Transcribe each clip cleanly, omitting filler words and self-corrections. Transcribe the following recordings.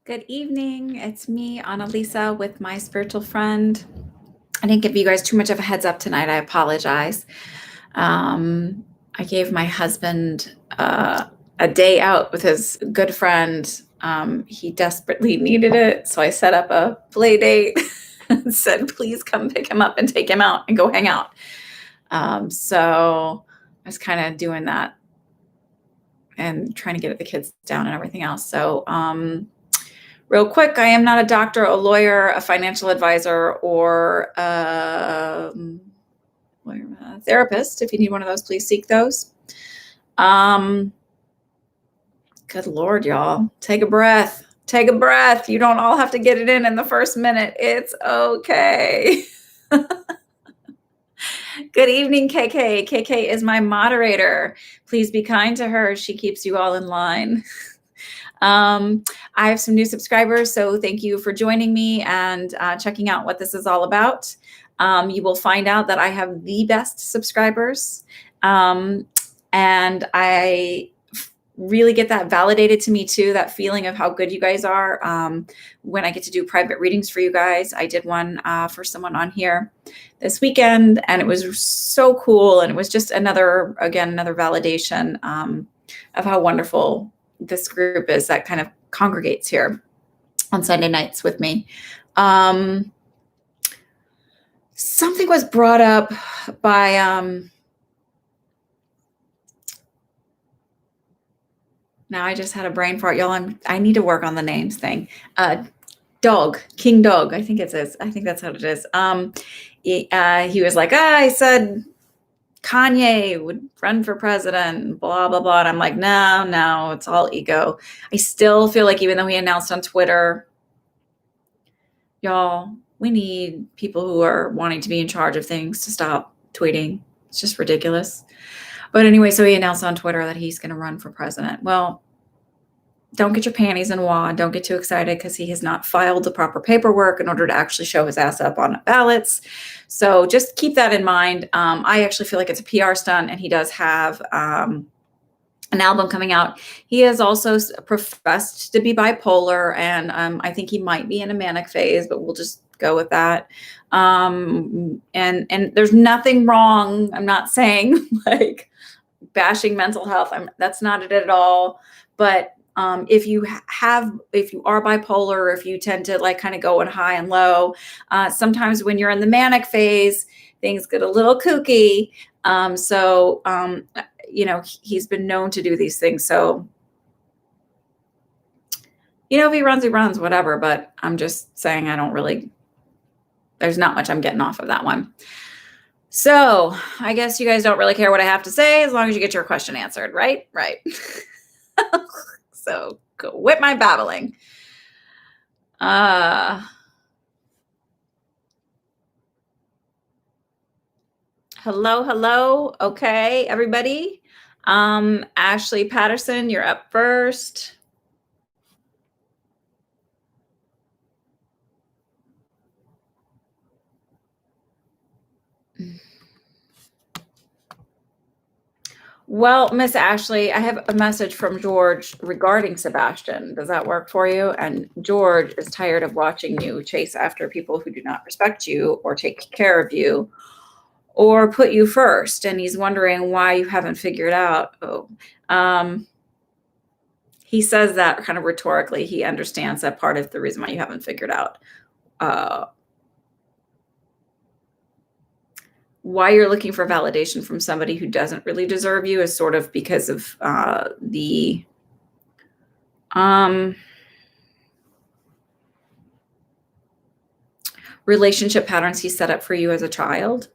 Good evening. It's me, AnaLisa, with my spiritual friend. I didn't give you guys too much of a heads up tonight. I apologize. I gave my husband a day out with his good friend. He desperately needed it, so I set up a play date and said, please come pick him up and take him out and go hang out. So I was kind of doing that and trying to get the kids down and everything else. So real quick, I am not a doctor, a lawyer, a financial advisor, or a therapist. If you need one of those, please seek those. Good Lord, y'all. Take a breath. Take a breath. You don't all have to get it in the first minute. It's okay. Good evening, KK. KK is my moderator. Please be kind to her. She keeps you all in line. I have some new subscribers, so thank you for joining me and checking out what this is all about. You will find out that I have the best subscribers, and I really get that validated to me too, that feeling of how good you guys are when I get to do private readings for you guys. I did one for someone on here this weekend, and it was so cool, and it was just another validation of how wonderful this group is that kind of congregates here on Sunday nights with me. Something was brought up by now I just had a brain fart, y'all. I need to work on the names thing. Dog, King Dog, I think it says. I think that's how it is. He was like, I said Kanye would run for president, blah, blah, blah. And I'm like, no, it's all ego. I still feel like even though he announced on Twitter, y'all, we need people who are wanting to be in charge of things to stop tweeting. It's just ridiculous. But anyway, so he announced on Twitter that he's going to run for president. Well, don't get your panties in a wad. Don't get too excited because he has not filed the proper paperwork in order to actually show his ass up on ballots. So just keep that in mind. I actually feel like it's a PR stunt, and he does have an album coming out. He has also professed to be bipolar, and I think he might be in a manic phase, but we'll just go with that. And there's nothing wrong. I'm not saying like bashing mental health. That's not it at all. But if you are bipolar, if you tend to like kind of go in high and low, sometimes when you're in the manic phase, things get a little kooky. He's been known to do these things. So, if he runs, whatever. But I'm just saying there's not much I'm getting off of that one. So I guess you guys don't really care what I have to say as long as you get your question answered, right? Right. So quit my babbling. Hello. Okay, everybody. Ashley Patterson, you're up first. Well, Miss Ashley, I have a message from George regarding Sebastian. Does that work for you? And George is tired of watching you chase after people who do not respect you or take care of you or put you first. And he's wondering why you haven't figured out. He says that kind of rhetorically. He understands that part of the reason why you haven't figured out why you're looking for validation from somebody who doesn't really deserve you is sort of because of the relationship patterns he set up for you as a child.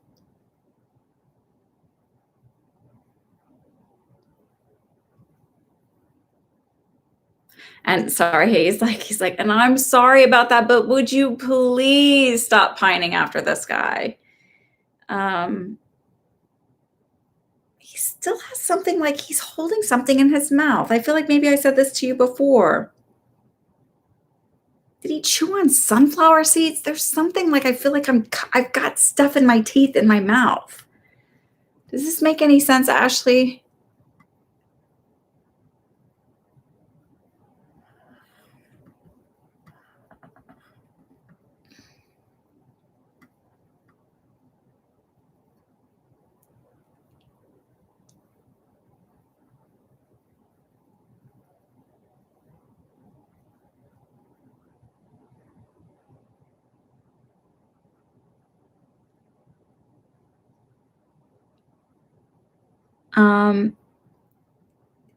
And sorry, he's like, and I'm sorry about that, but would you please stop pining after this guy? He still has something like he's holding something in his mouth. I feel like maybe I said this to you before. Did he chew on sunflower seeds? There's something like I feel like I've got stuff in my teeth in my mouth. Does this make any sense, Ashley?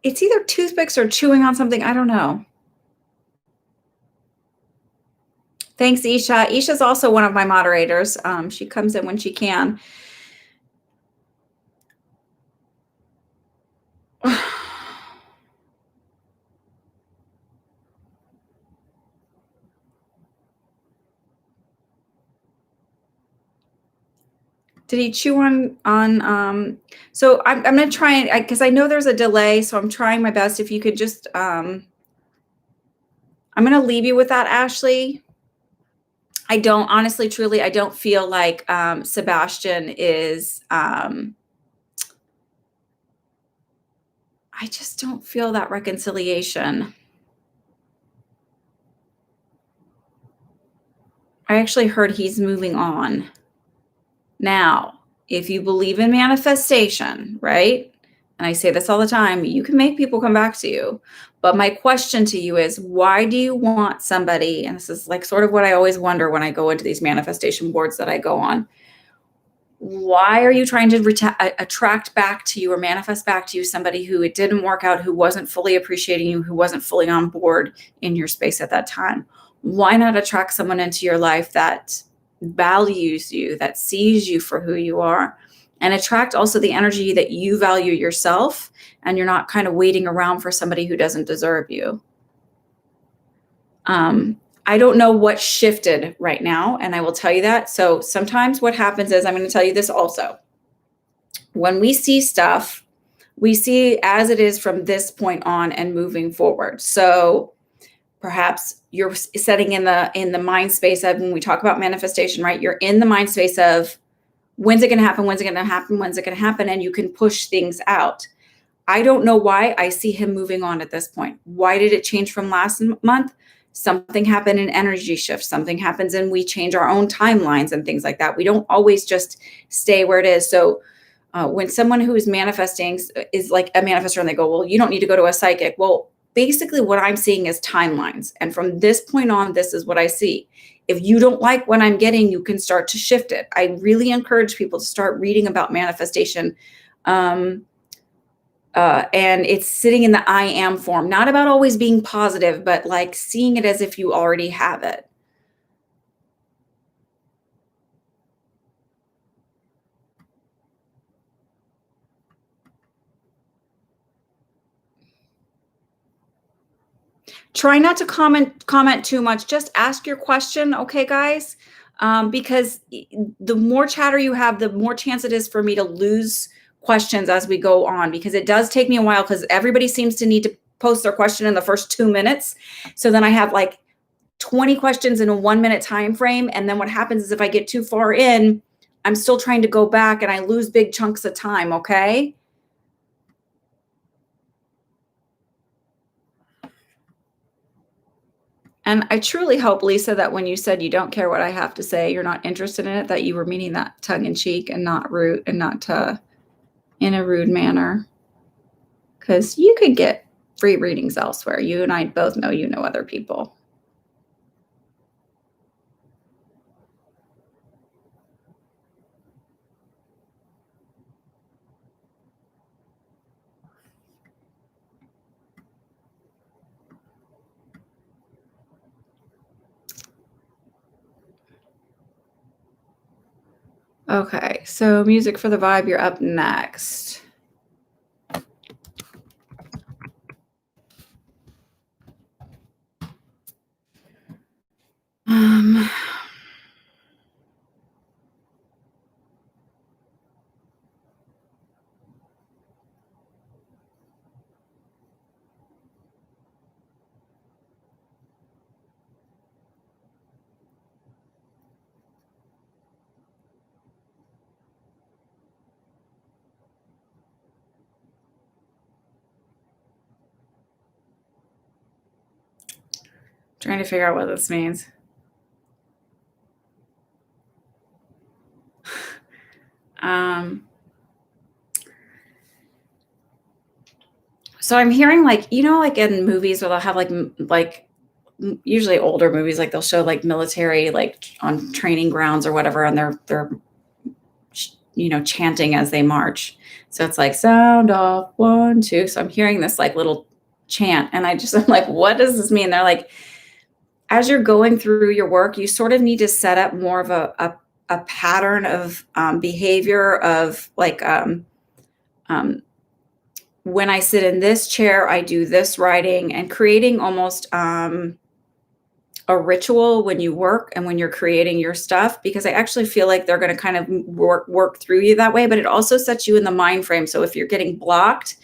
It's either toothpicks or chewing on something. I don't know. Thanks, Isha. Isha's also one of my moderators. She comes in when she can. Did he chew on so I'm gonna try and because I know there's a delay, so I'm trying my best. If you could just I'm gonna leave you with that, Ashley. I don't honestly, truly, I don't feel like Sebastian is I just don't feel that reconciliation. I actually heard he's moving on. Now, if you believe in manifestation, right? And I say this all the time, you can make people come back to you. But my question to you is, why do you want somebody, and this is like sort of what I always wonder when I go into these manifestation boards that I go on, why are you trying to attract back to you or manifest back to you somebody who it didn't work out, who wasn't fully appreciating you, who wasn't fully on board in your space at that time? Why not attract someone into your life that values you, that sees you for who you are, and attract also the energy that you value yourself, and you're not kind of waiting around for somebody who doesn't deserve you? I don't know what shifted right now, and I will tell you that. So sometimes what happens is, I'm going to tell you this also. When we see stuff, we see as it is from this point on and moving forward. So perhaps you're setting in the mind space of, when we talk about manifestation, right? You're in the mind space of, when's it going to happen? When's it going to happen? When's it going to happen? And you can push things out. I don't know why I see him moving on at this point. Why did it change from last month? Something happened in energy shifts. Something happens and we change our own timelines and things like that. We don't always just stay where it is. So when someone who is manifesting is like a manifestor and they go, well, you don't need to go to a psychic. Well, basically what I'm seeing is timelines. And from this point on, this is what I see. If you don't like what I'm getting, you can start to shift it. I really encourage people to start reading about manifestation. And it's sitting in the I am form, not about always being positive, but like seeing it as if you already have it. Try not to comment too much. Just ask your question, okay, guys? Because the more chatter you have, the more chance it is for me to lose questions as we go on, because it does take me a while, because everybody seems to need to post their question in the first 2 minutes. So then I have like 20 questions in a 1 minute time frame. And then what happens is, if I get too far in, I'm still trying to go back and I lose big chunks of time, okay? And I truly hope, Lisa, that when you said you don't care what I have to say, you're not interested in it, that you were meaning that tongue in cheek and not rude, and not in a rude manner. Because you could get free readings elsewhere. You and I both know you know other people. Okay, so music for the vibe, you're up next. Trying to figure out what this means. So I'm hearing, like, you know, like in movies where they'll have like usually older movies, like they'll show like military, like on training grounds or whatever, and they're chanting as they march. So it's like sound off, 1, 2. So I'm hearing this like little chant, and I'm like, what does this mean? They're like, as you're going through your work, you sort of need to set up more of a pattern of behavior of like, when I sit in this chair, I do this writing, and creating almost a ritual when you work and when you're creating your stuff, because I actually feel like they're going to kind of work through you that way. But it also sets you in the mind frame. So if you're getting blocked,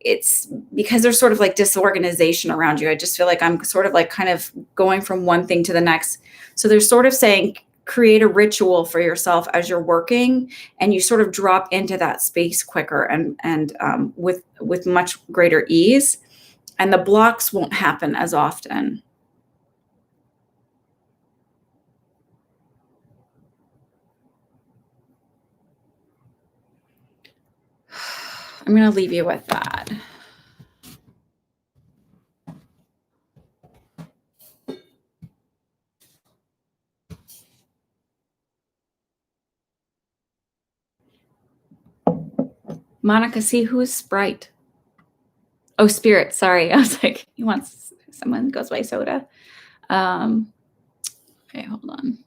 it's because there's sort of like disorganization around you. I just feel like I'm sort of like kind of going from one thing to the next. So they're sort of saying, create a ritual for yourself as you're working, and you sort of drop into that space quicker and with much greater ease, and the blocks won't happen as often. I'm going to leave you with that. Monica, see who's Sprite? Oh, Spirit. Sorry. I was like, he wants someone goes by soda. Okay, hold on.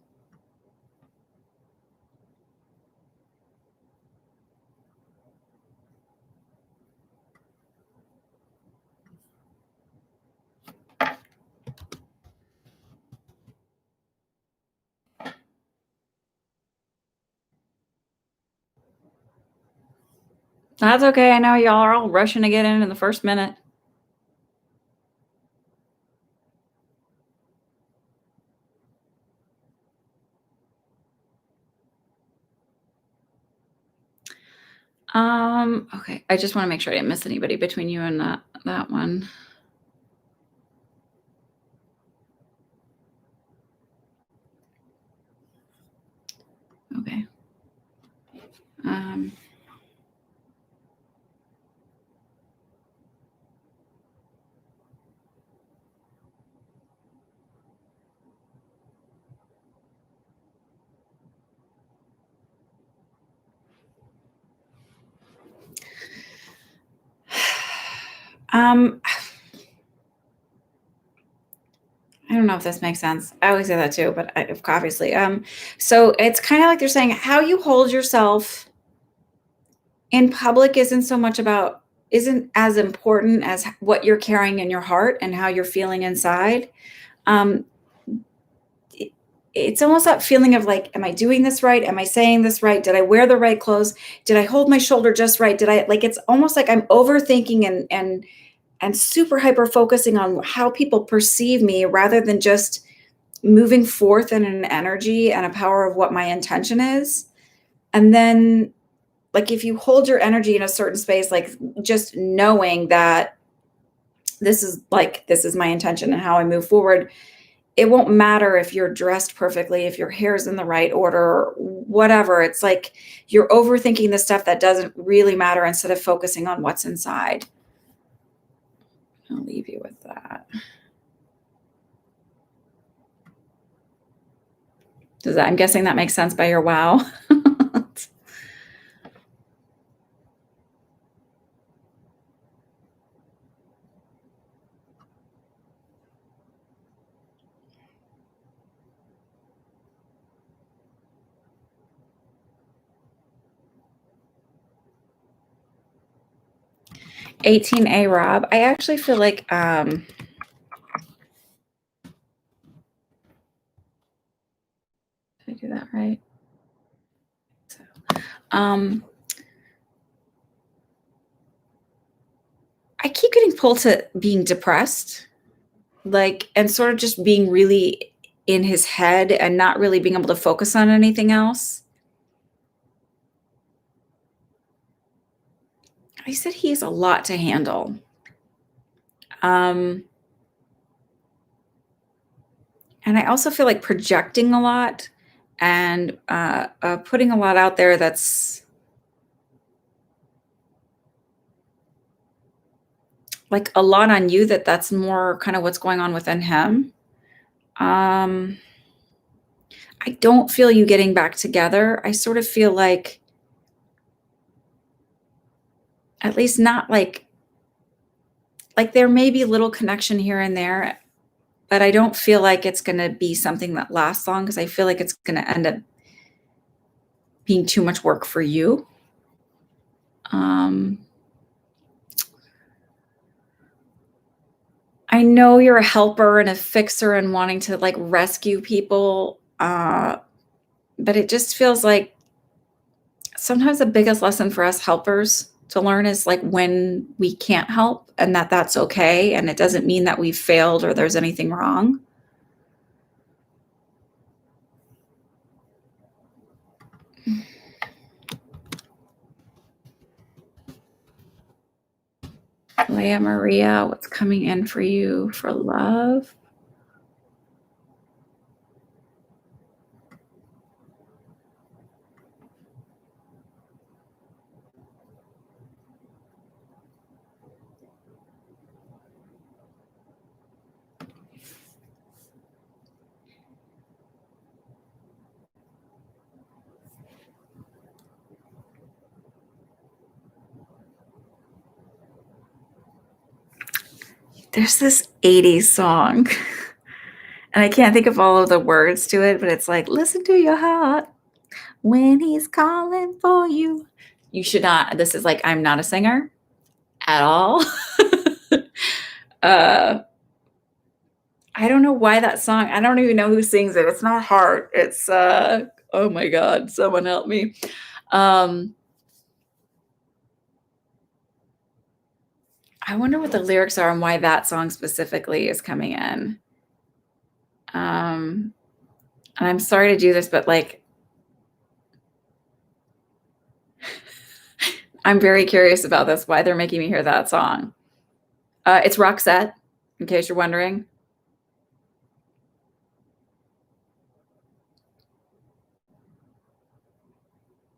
That's okay. I know y'all are all rushing to get in the first minute. Okay. I just want to make sure I didn't miss anybody between you and that one. Okay. I don't know if this makes sense. I always say that too, but obviously, so it's kind of like they're saying how you hold yourself in public isn't as important as what you're carrying in your heart and how you're feeling inside. Um, it's almost that feeling of like, am I doing this right? Am I saying this right? Did I wear the right clothes? Did I hold my shoulder just right? It's almost like I'm overthinking and super hyper focusing on how people perceive me rather than just moving forth in an energy and a power of what my intention is. And then, like, if you hold your energy in a certain space, like just knowing that this is my intention and how I move forward, it won't matter if you're dressed perfectly, if your hair's in the right order, whatever. It's like you're overthinking the stuff that doesn't really matter instead of focusing on what's inside. I'll leave you with that. I'm guessing that makes sense by your wow. $18A, Rob. I actually feel like did I do that right? So, I keep getting pulled to being depressed, and sort of just being really in his head and not really being able to focus on anything else. I said he has a lot to handle. And I also feel like projecting a lot and putting a lot out there that's like a lot on you, that's more kind of what's going on within him. I don't feel you getting back together. I sort of feel like At least not like there may be a little connection here and there, but I don't feel like it's going to be something that lasts long because I feel like it's going to end up being too much work for you. I know you're a helper and a fixer and wanting to like rescue people, but it just feels like sometimes the biggest lesson for us helpers to learn is like when we can't help and that's okay. And it doesn't mean that we've failed or there's anything wrong. Leah Maria, what's coming in for you for love? There's this 80s song, and I can't think of all of the words to it, but it's like, listen to your heart when he's calling for you. You should not. This is like, I'm not a singer at all. I don't know why that song, I don't even know who sings it. It's not Heart. It's, oh my God, someone help me. I wonder what the lyrics are and why that song specifically is coming in. And I'm sorry to do this, but like, I'm very curious about this, why they're making me hear that song. It's Roxette, in case you're wondering.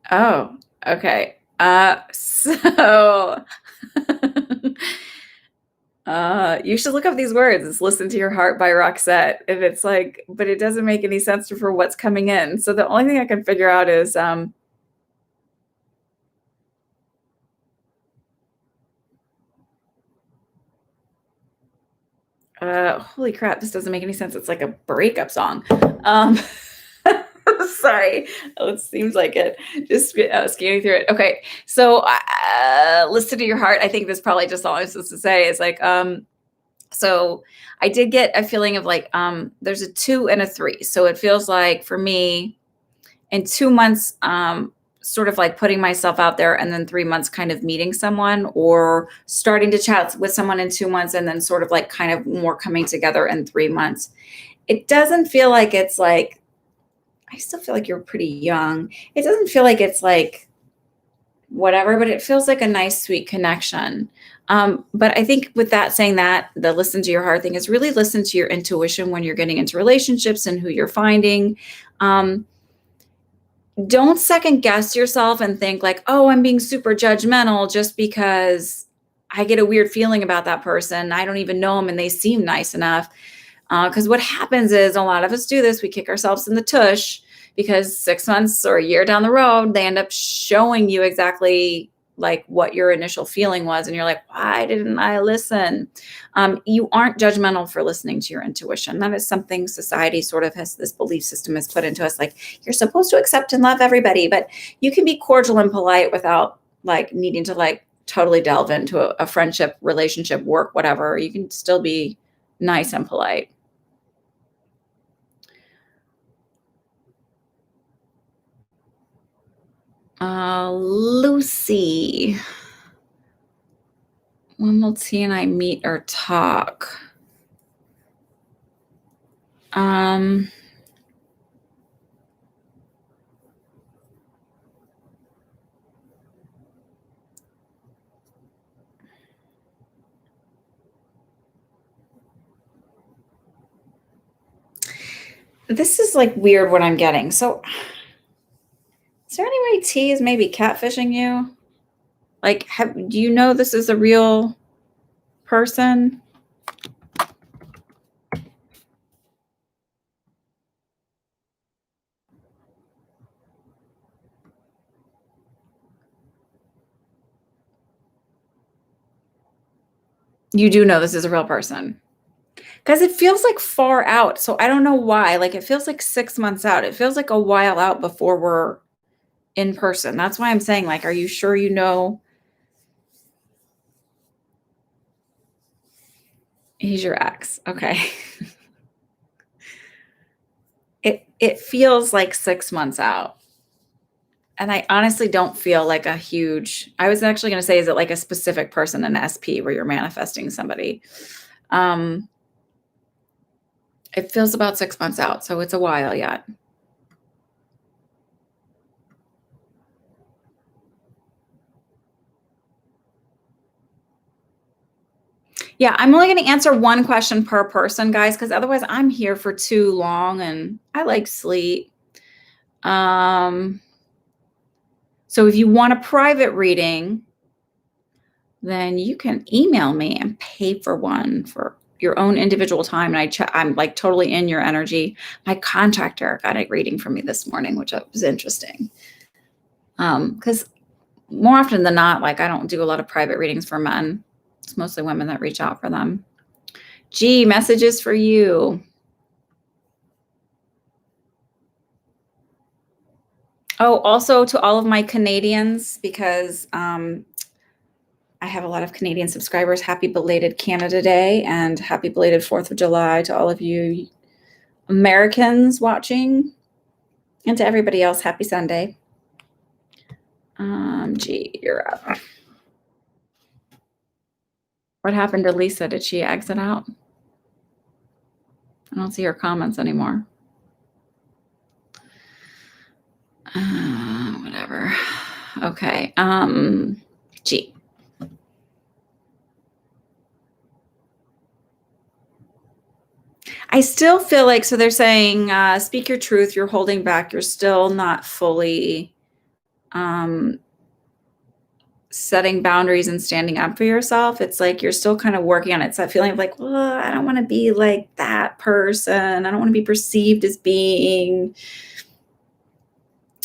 Oh, okay. So you should look up these words. It's Listen to Your Heart by Roxette. And it's like, but it doesn't make any sense for what's coming in. So the only thing I can figure out is holy crap, this doesn't make any sense. It's like a breakup song. Sorry, it seems like it. Just scanning through it. Okay, so Listen to Your Heart. I think that's probably just all I'm supposed to say is like, so I did get a feeling of like, there's a 2 and a 3. So it feels like for me in 2 months, sort of like putting myself out there, and then 3 months kind of meeting someone or starting to chat with someone in 2 months, and then sort of like kind of more coming together in 3 months. It doesn't feel like it's like, I still feel like you're pretty young. It doesn't feel like it's like whatever, but it feels like a nice, sweet connection. But I think with that saying that, the listen to your heart thing is really listen to your intuition when you're getting into relationships and who you're finding. Don't second guess yourself and think like, oh, I'm being super judgmental just because I get a weird feeling about that person. I don't even know them and they seem nice enough. Because what happens is a lot of us do this. We kick ourselves in the tush because 6 months or a year down the road, they end up showing you exactly like what your initial feeling was. And you're like, why didn't I listen? You aren't judgmental for listening to your intuition. That is something society sort of has, this belief system has put into us. Like you're supposed to accept and love everybody, but you can be cordial and polite without like needing to like totally delve into a friendship, relationship, work, whatever. You can still be nice and polite. Lucy, when will T and I meet or talk? This is like weird what I'm getting. So is there any way T is maybe catfishing you? Like, do you know this is a real person? You do know this is a real person. Because it feels like far out. So I don't know why. Like it feels like 6 months out. It feels like a while out before we're in person. That's why I'm saying, like, are you sure you know he's your ex? Okay. It feels like 6 months out. And I honestly don't feel like a huge, I was actually going to say, is it like a specific person, an SP, where you're manifesting somebody? It feels about 6 months out, so it's a while yet. Yeah, I'm only going to answer one question per person, guys, because otherwise I'm here for too long and I like sleep. So if you want a private reading, then you can email me and pay for one for your own individual time. And I'm like totally in your energy. My contractor got a reading from me this morning, which was interesting. Because more often than not, like I don't do a lot of private readings for men. It's mostly women that reach out for them. Gee, messages for you. Oh, also to all of my Canadians, because I have a lot of Canadian subscribers. Happy belated Canada Day and happy belated 4th of July to all of you Americans watching, and to everybody else, happy Sunday. Gee, you're up. What happened to Lisa? Did she exit out? I don't see her comments anymore. Whatever. Okay. Gee. I still feel like, so they're saying, speak your truth. You're holding back. You're still not fully setting boundaries and standing up for yourself. It's like you're still kind of working on it. It's that feeling of like, well, I don't want to be like that person. I don't want to be perceived as being.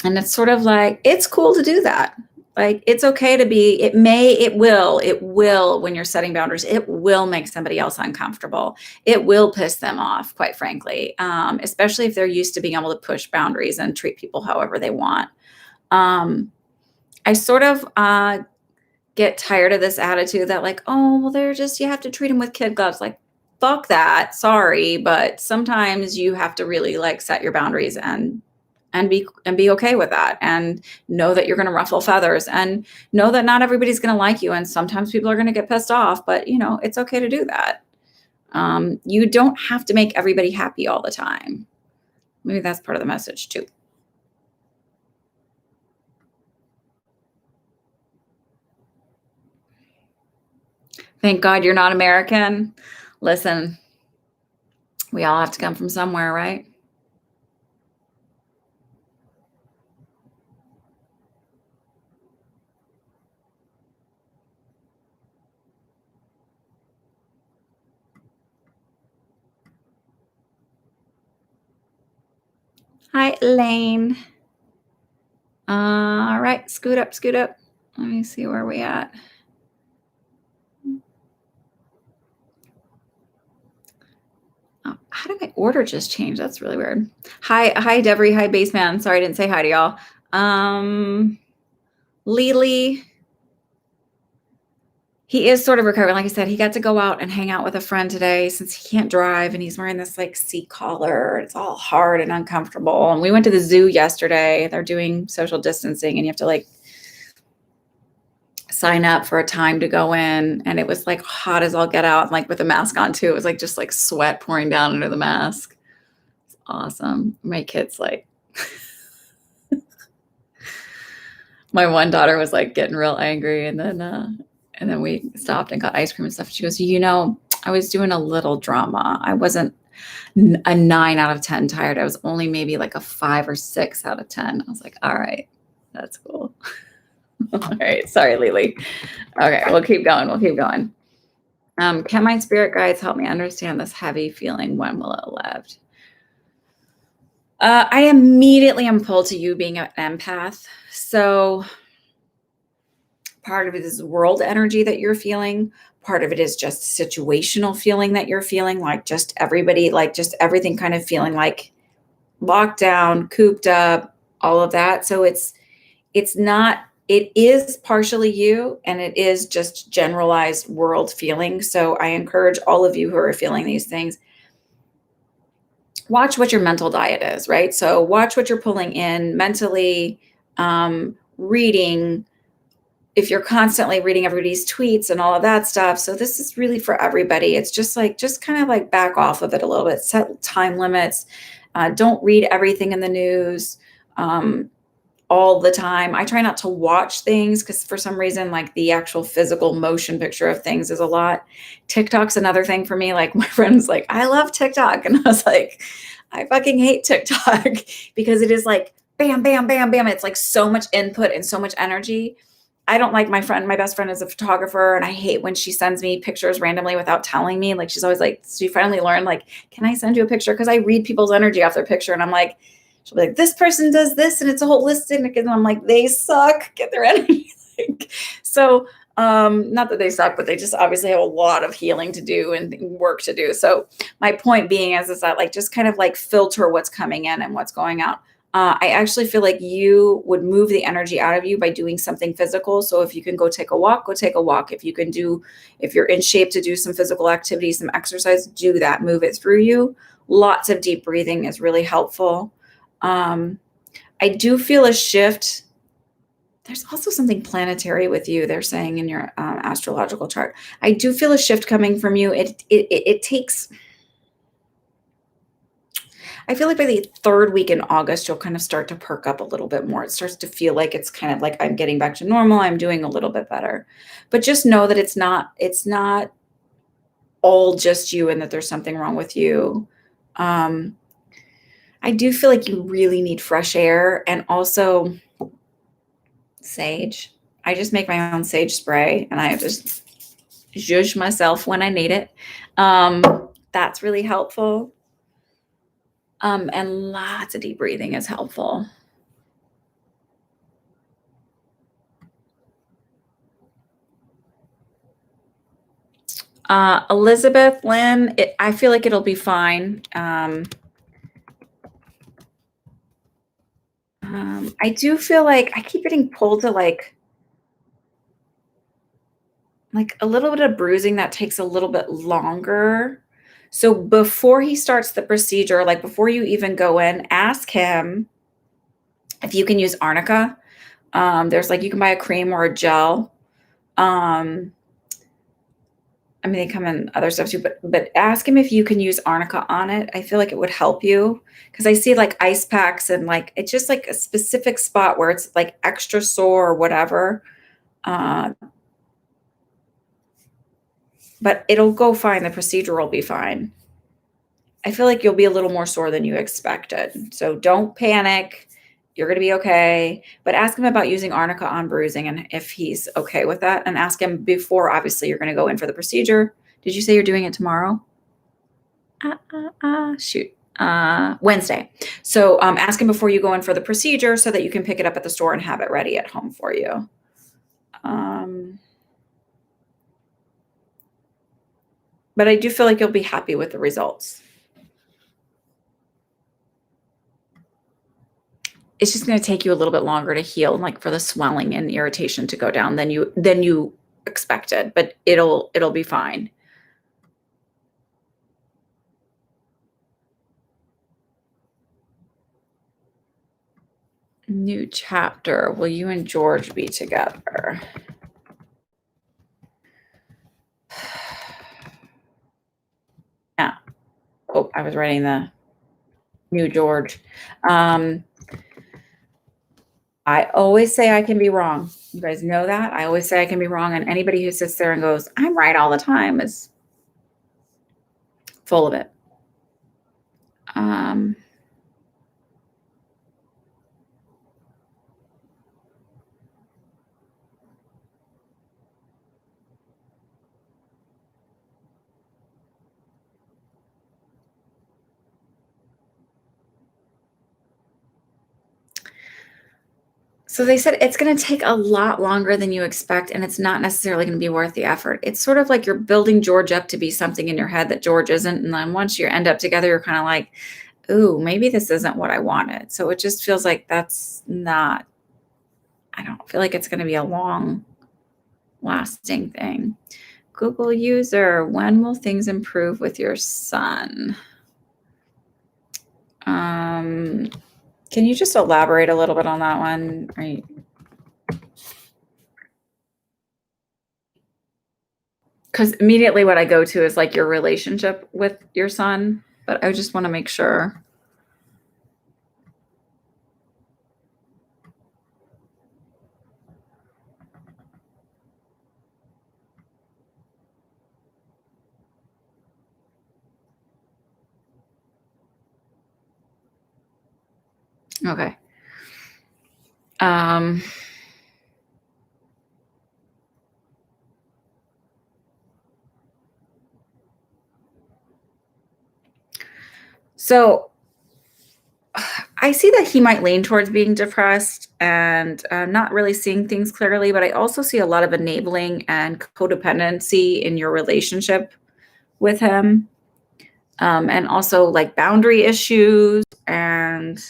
And it's sort of like, it's cool to do that. Like, it's okay to be, it will, when you're setting boundaries, it will make somebody else uncomfortable. It will piss them off, quite frankly, especially if they're used to being able to push boundaries and treat people however they want. I sort of get tired of this attitude that like, oh, well, they're just, you have to treat them with kid gloves. Like, fuck that. Sorry. But sometimes you have to really like set your boundaries and be okay with that, and know that you're going to ruffle feathers, and know that not everybody's going to like you. And sometimes people are going to get pissed off, but it's okay to do that. You don't have to make everybody happy all the time. Maybe that's part of the message too. Thank God you're not American. Listen, we all have to come from somewhere, right? Hi, Elaine. All right, scoot up, scoot up. Let me see where we at. Oh, how did my order just change? That's really weird. Hi, Deborah. Hi, Baseman. Sorry, I didn't say hi to y'all. Lily. He is sort of recovering. Like I said, he got to go out and hang out with a friend today since he can't drive, and he's wearing this like seat collar. It's all hard and uncomfortable. And we went to the zoo yesterday. They're doing social distancing, and you have to like sign up for a time to go in. And it was like hot as all get out, like with a mask on too. It was like just like sweat pouring down under the mask. It's awesome. My kid's like, my one daughter was like getting real angry, and then we stopped and got ice cream and stuff. She goes, I was doing a little drama. I wasn't a 9 out of 10 tired. I was only maybe like a 5 or 6 out of 10. I was like, all right, that's cool. All right. Sorry, Lily. Okay. We'll keep going. Can my spirit guides help me understand this heavy feeling? When will it lift? I immediately am pulled to you being an empath. So Part of it is world energy that you're feeling. Part of it is just situational feeling that you're feeling, like just everybody, like just everything kind of feeling like locked down, cooped up, all of that. So it's not, it is partially you, and it is just generalized world feeling. So I encourage all of you who are feeling these things, watch what your mental diet is, right? So watch what you're pulling in mentally, reading, if you're constantly reading everybody's tweets and all of that stuff. So this is really for everybody. It's just like, just kind of like back off of it a little bit, set time limits. Don't read everything in the news all the time. I try not to watch things because for some reason, like the actual physical motion picture of things is a lot. TikTok's another thing for me. Like my friend's like, I love TikTok. And I was like, I fucking hate TikTok because it is like bam, bam, bam, bam. It's like so much input and so much energy. I don't like my best friend is a photographer, and I hate when she sends me pictures randomly without telling me. Like she's always like, she finally learned, like, can I send you a picture? Because I read people's energy off their picture, and I'm like, she'll be like, this person does this, and it's a holistic, and I'm like, they suck. Get their energy. Like, so not that they suck, but they just obviously have a lot of healing to do and work to do. So my point being is that like just kind of like filter what's coming in and what's going out. I actually feel like you would move the energy out of you by doing something physical. So if you can go take a walk, go take a walk. If you can do, if you're in shape to do some physical activity, some exercise, do that, move it through you. Lots of deep breathing is really helpful. I do feel a shift. There's also something planetary with you, they're saying in your astrological chart. I do feel a shift coming from you. It takes, I feel like by the third week in August, you'll kind of start to perk up a little bit more. It starts to feel like it's kind of like I'm getting back to normal. I'm doing a little bit better. But just know that it's not all just you and that there's something wrong with you. I do feel like you really need fresh air and also sage. I just make my own sage spray and I just zhuzh myself when I need it. That's really helpful. And lots of deep breathing is helpful. Elizabeth, Lynn, I feel like it'll be fine. I do feel like I keep getting pulled to like a little bit of bruising that takes a little bit longer. So before he starts the procedure, like before you even go in, ask him if you can use arnica. There's like, you can buy a cream or a gel. I mean, they come in other stuff too, but ask him if you can use arnica on it. I feel like it would help you because I see like ice packs and like it's just like a specific spot where it's like extra sore or whatever. But it'll go fine. The procedure will be fine. I feel like you'll be a little more sore than you expected. So don't panic. You're going to be okay. But ask him about using arnica on bruising and if he's okay with that. And ask him before, obviously, you're going to go in for the procedure. Did you say you're doing it tomorrow? Shoot. Wednesday. So ask him before you go in for the procedure so that you can pick it up at the store and have it ready at home for you. But I do feel like you'll be happy with the results. It's just going to take you a little bit longer to heal, like for the swelling and irritation to go down than you expected, but it'll be fine. New chapter. Will you and George be together? Yeah. Oh, I was writing the new George. I always say I can be wrong. You guys know that. I always say I can be wrong. And anybody who sits there and goes, I'm right all the time is full of it. So they said it's going to take a lot longer than you expect, and it's not necessarily going to be worth the effort. It's sort of like you're building George up to be something in your head that George isn't. And then once you end up together, you're kind of like, ooh, maybe this isn't what I wanted. So it just feels like that's not, I don't feel like it's going to be a long lasting thing. Google user, when will things improve with your son? Can you just elaborate a little bit on that one? Right. Because immediately what I go to is like your relationship with your son, but I just want to make sure. Okay. So I see that he might lean towards being depressed and not really seeing things clearly, but I also see a lot of enabling and codependency in your relationship with him. And also like boundary issues and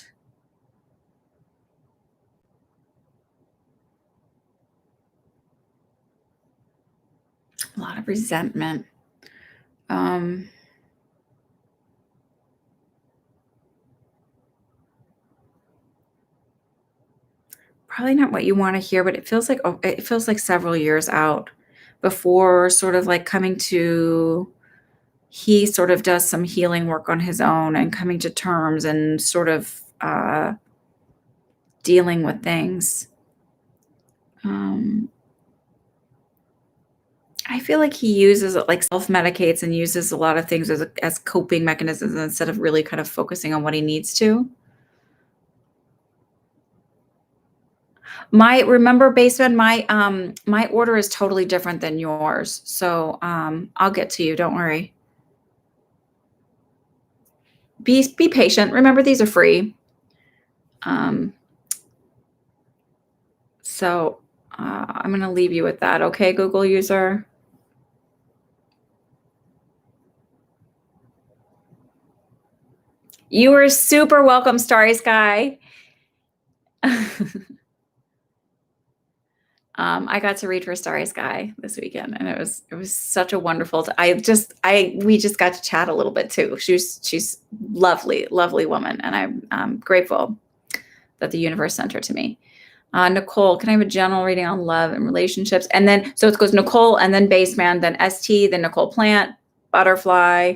a lot of resentment. Probably not what you want to hear, but it feels like several years out before sort of like coming to, he sort of does some healing work on his own and coming to terms and sort of dealing with things. I feel like he uses it, like self-medicates and uses a lot of things as coping mechanisms instead of really kind of focusing on what he needs to. Remember, Baseman, my order is totally different than yours. So I'll get to you. Don't worry. Be patient. Remember, these are free. So I'm going to leave you with that. Okay, Google user. You are super welcome, Starry Sky. I got to read for Starry Sky this weekend, and it was such a wonderful. We just got to chat a little bit too. She's lovely woman, and I'm grateful that the universe sent her to me. Nicole, can I have a general reading on love and relationships? And then so it goes Nicole, and then Baseman, then ST, then Nicole Plant, Butterfly,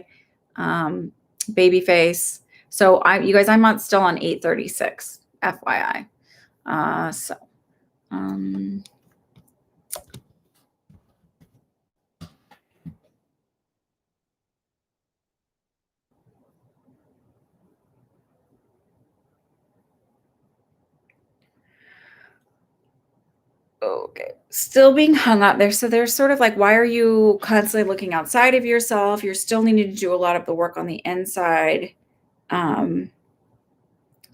Babyface. So you guys, I'm still on 836, FYI. Okay, still being hung up there. So there's sort of like, why are you constantly looking outside of yourself? You're still needing to do a lot of the work on the inside.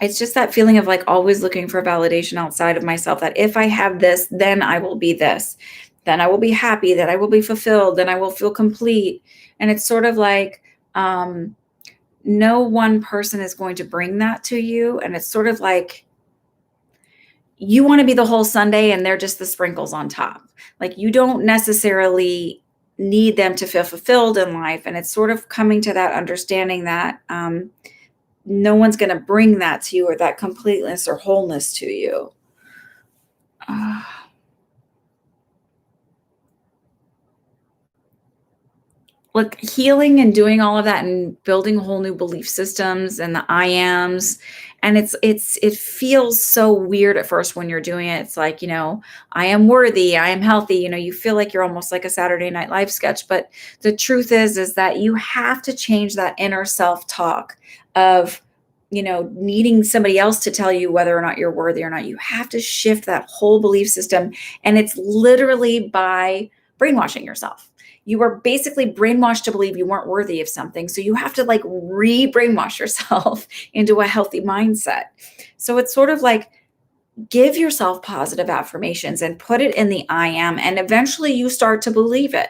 It's just that feeling of like always looking for validation outside of myself, that if I have this, then I will be this, then I will be happy, that I will be fulfilled, then I will feel complete. And it's sort of like no one person is going to bring that to you. And it's sort of like you want to be the whole sundae and they're just the sprinkles on top. Like you don't necessarily need them to feel fulfilled in life. And it's sort of coming to that understanding that no one's going to bring that to you, or that completeness or wholeness to you. Look, healing and doing all of that and building whole new belief systems and the I ams. And it feels so weird at first when you're doing it. It's like, I am worthy, I am healthy. You feel like you're almost like a Saturday Night Live sketch. But the truth is that you have to change that inner self-talk of, needing somebody else to tell you whether or not you're worthy or not. You have to shift that whole belief system. And it's literally by brainwashing yourself. You were basically brainwashed to believe you weren't worthy of something. So you have to like re-brainwash yourself into a healthy mindset. So it's sort of like give yourself positive affirmations and put it in the I am, and eventually you start to believe it.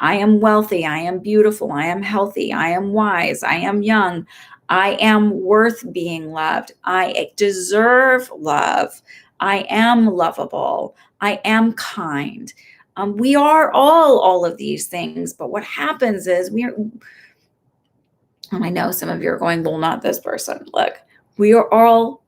I am wealthy. I am beautiful. I am healthy. I am wise. I am young. I am worth being loved. I deserve love. I am lovable. I am kind. We are all of these things, but what happens is and I know some of you are going, well, not this person. Look, we are all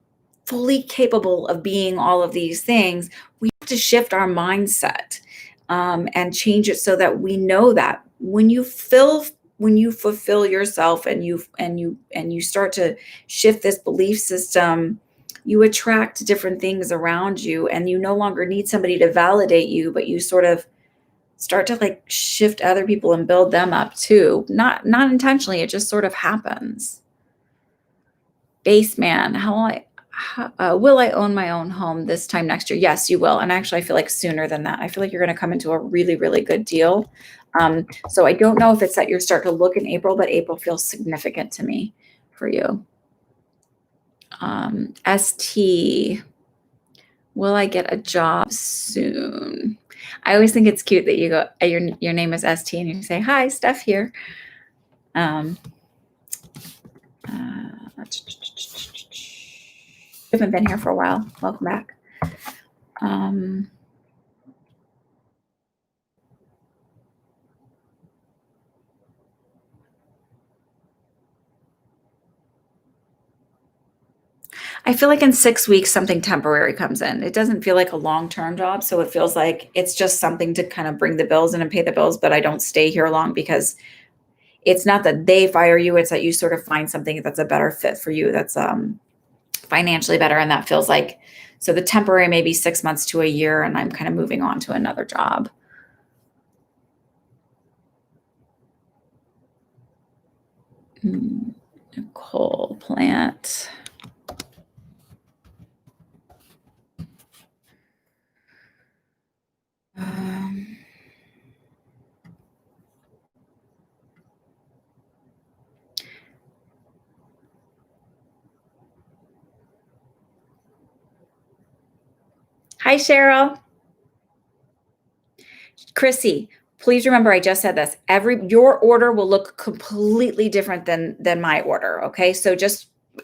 fully capable of being all of these things. We have to shift our mindset and change it so that we know that when you fulfill yourself and you start to shift this belief system, you attract different things around you, and you no longer need somebody to validate you, but you sort of start to like shift other people and build them up too. Not intentionally, it just sort of happens. Baseman, will I own my own home this time next year? Yes, you will. And actually, I feel like sooner than that. I feel like you're going to come into a really, really good deal. So I don't know if it's that you start to look in April, but April feels significant to me for you. ST, will I get a job soon? I always think it's cute that you go, your name is ST and you say, hi, Steph here. You haven't been here for a while. Welcome back. I feel like in 6 weeks, something temporary comes in. It doesn't feel like a long-term job. So it feels like it's just something to kind of bring the bills in and pay the bills, but I don't stay here long because it's not that they fire you. It's that you sort of find something that's a better fit for you. That's financially better. And that feels like, so the temporary may be 6 months to a year, and I'm kind of moving on to another job. Coal plant. Hi, Cheryl. Chrissy, please remember I just said this. Your order will look completely different than my order. Okay. So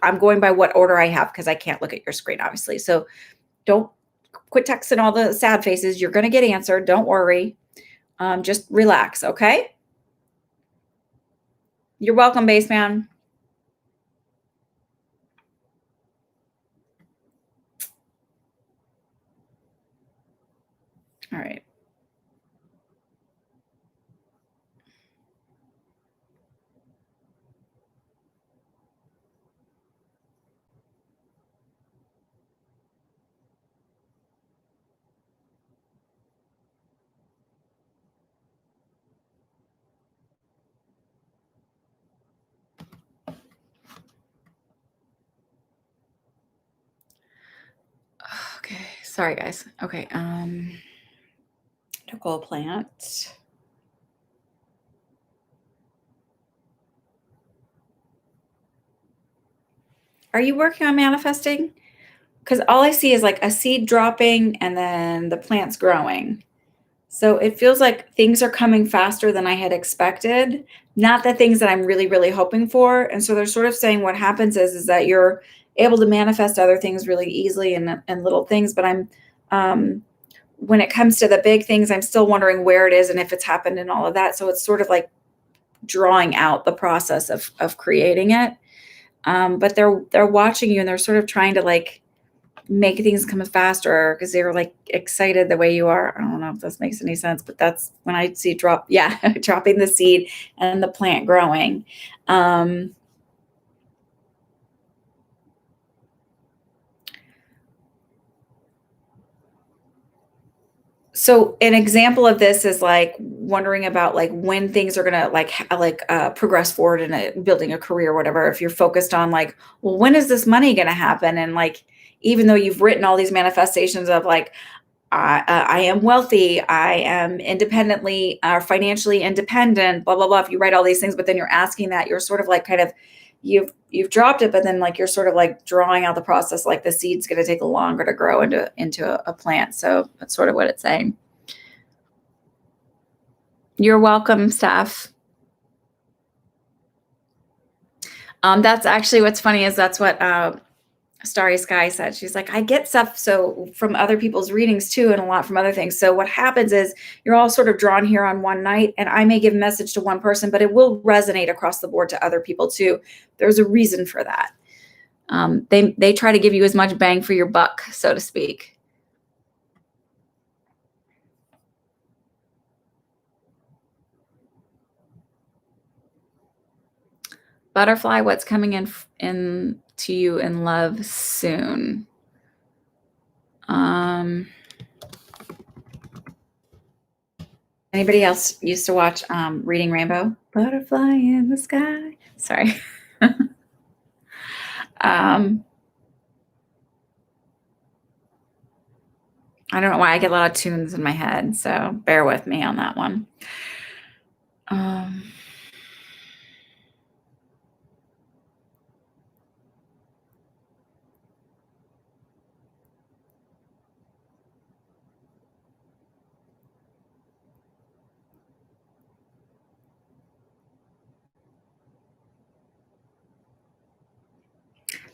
I'm going by what order I have because I can't look at your screen, obviously. So don't quit texting all the sad faces. You're going to get answered. Don't worry. Just relax. Okay. You're welcome, Baseman. All right. Okay. Sorry, guys. Okay. Coal plant. Are you working on manifesting? Because all I see is like a seed dropping and then the plant's growing. So it feels like things are coming faster than I had expected, not the things that I'm really, really hoping for. And so they're sort of saying what happens is that you're able to manifest other things really easily and little things. But when it comes to the big things, I'm still wondering where it is and if it's happened and all of that. So it's sort of like drawing out the process of creating it. But they're watching you and they're sort of trying to like make things come faster because they were like excited the way you are. I don't know if this makes any sense, but that's when I see dropping the seed and the plant growing. So an example of this is like wondering about like when things are gonna progress forward in building a career or whatever. If you're focused on like, well, when is this money gonna happen? And like, even though you've written all these manifestations of like, I am wealthy, I am independently financially independent, blah, blah, blah. If you write all these things, but then you're asking that, you're sort of like kind of you've dropped it, but then like you're sort of like drawing out the process, like the seed's going to take longer to grow into a plant. So that's sort of what it's saying. You're welcome, Steph. That's actually what's funny is that's what Starry Sky said. She's like, I get stuff so from other people's readings too, and a lot from other things. So what happens is you're all sort of drawn here on one night, and I may give a message to one person, but it will resonate across the board to other people too. There's a reason for that. They try to give you as much bang for your buck, so to speak. Butterfly, what's coming in to you in love soon? Anybody else used to watch Reading Rainbow? Butterfly in the sky. Sorry. I don't know why I get a lot of tunes in my head, so bear with me on that one.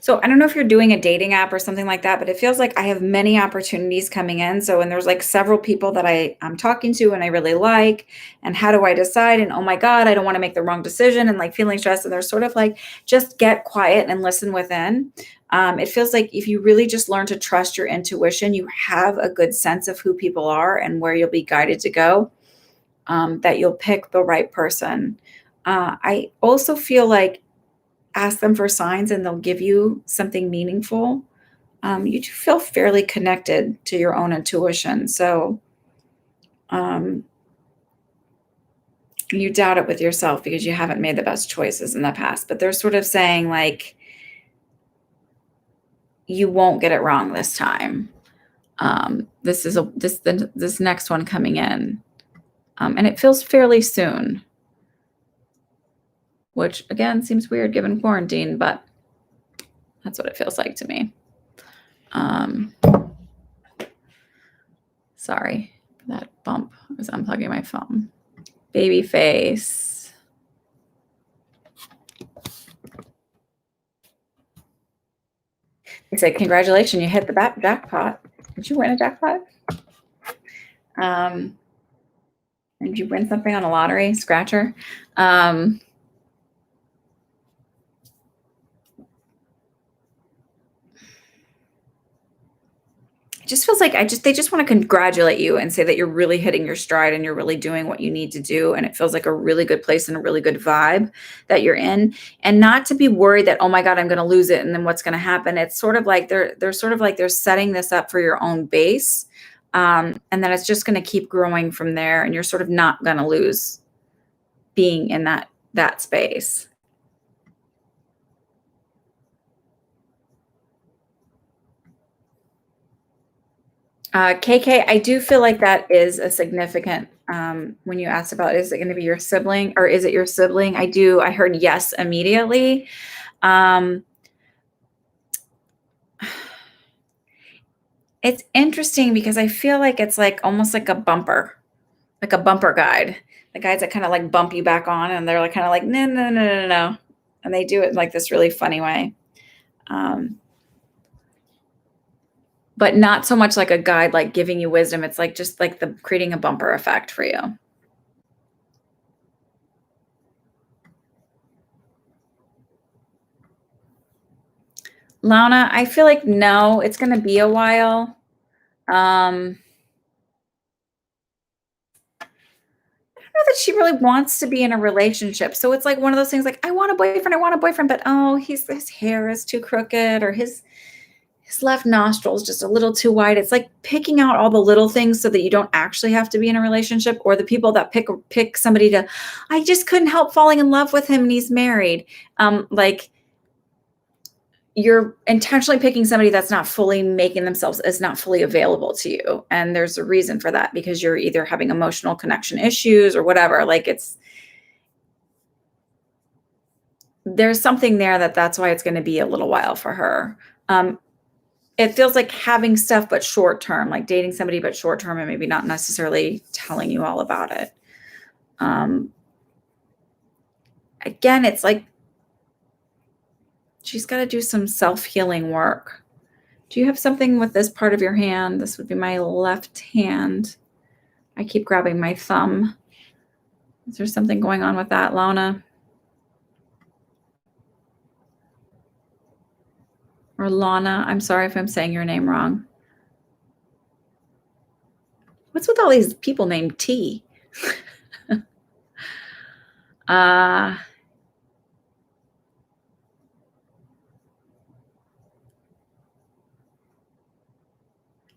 So I don't know if you're doing a dating app or something like that, but it feels like I have many opportunities coming in. So, and there's like several people that I'm talking to and I really like, and how do I decide? And oh my God, I don't want to make the wrong decision, and like feeling stressed. And they're sort of like, just get quiet and listen within. It feels like if you really just learn to trust your intuition, you have a good sense of who people are and where you'll be guided to go, that you'll pick the right person. I also feel like ask them for signs and they'll give you something meaningful. You do feel fairly connected to your own intuition. So you doubt it with yourself because you haven't made the best choices in the past, but they're sort of saying like, you won't get it wrong this time. This next one coming in, and it feels fairly soon, which again seems weird given quarantine, but that's what it feels like to me. Sorry for that bump. I was unplugging my phone. Baby face. He said, congratulations, you hit the jackpot. Did you win a jackpot? Did you win something on a lottery scratcher? It just feels like they just want to congratulate you and say that you're really hitting your stride and you're really doing what you need to do. And it feels like a really good place and a really good vibe that you're in, and not to be worried that, oh my God, I'm going to lose it. And then what's going to happen? It's sort of like they're sort of like they're setting this up for your own base. And then it's just going to keep growing from there. And you're sort of not going to lose being in that space. KK, I do feel like that is a significant, when you asked about, is it going to be your sibling or is it your sibling? I heard yes immediately. It's interesting because I feel like it's like almost like a bumper guide. The guides that kind of like bump you back on, and they're like kind of like, no, no, no, no, no. And they do it in like this really funny way. But not so much like a guide, like giving you wisdom. It's like just like creating a bumper effect for you. Launa, I feel like no, it's going to be a while. I don't know that she really wants to be in a relationship. So it's like one of those things like, I want a boyfriend, but oh, his hair is too crooked, or his left nostril is just a little too wide. It's like picking out all the little things so that you don't actually have to be in a relationship, or the people that pick somebody to, I just couldn't help falling in love with him and he's married. Like you're intentionally picking somebody that's not fully making themselves, is not fully available to you. And there's a reason for that, because you're either having emotional connection issues or whatever. Like there's something there that's why it's gonna be a little while for her. Um, it feels like having stuff, but short term, like dating somebody, but short term, and maybe not necessarily telling you all about it. Um, again, it's like she's gotta do some self-healing work. Do you have something with this part of your hand? This would be my left hand. I keep grabbing my thumb. Is there something going on with that, Lana? Or Lana? I'm sorry if I'm saying your name wrong. What's with all these people named T? uh,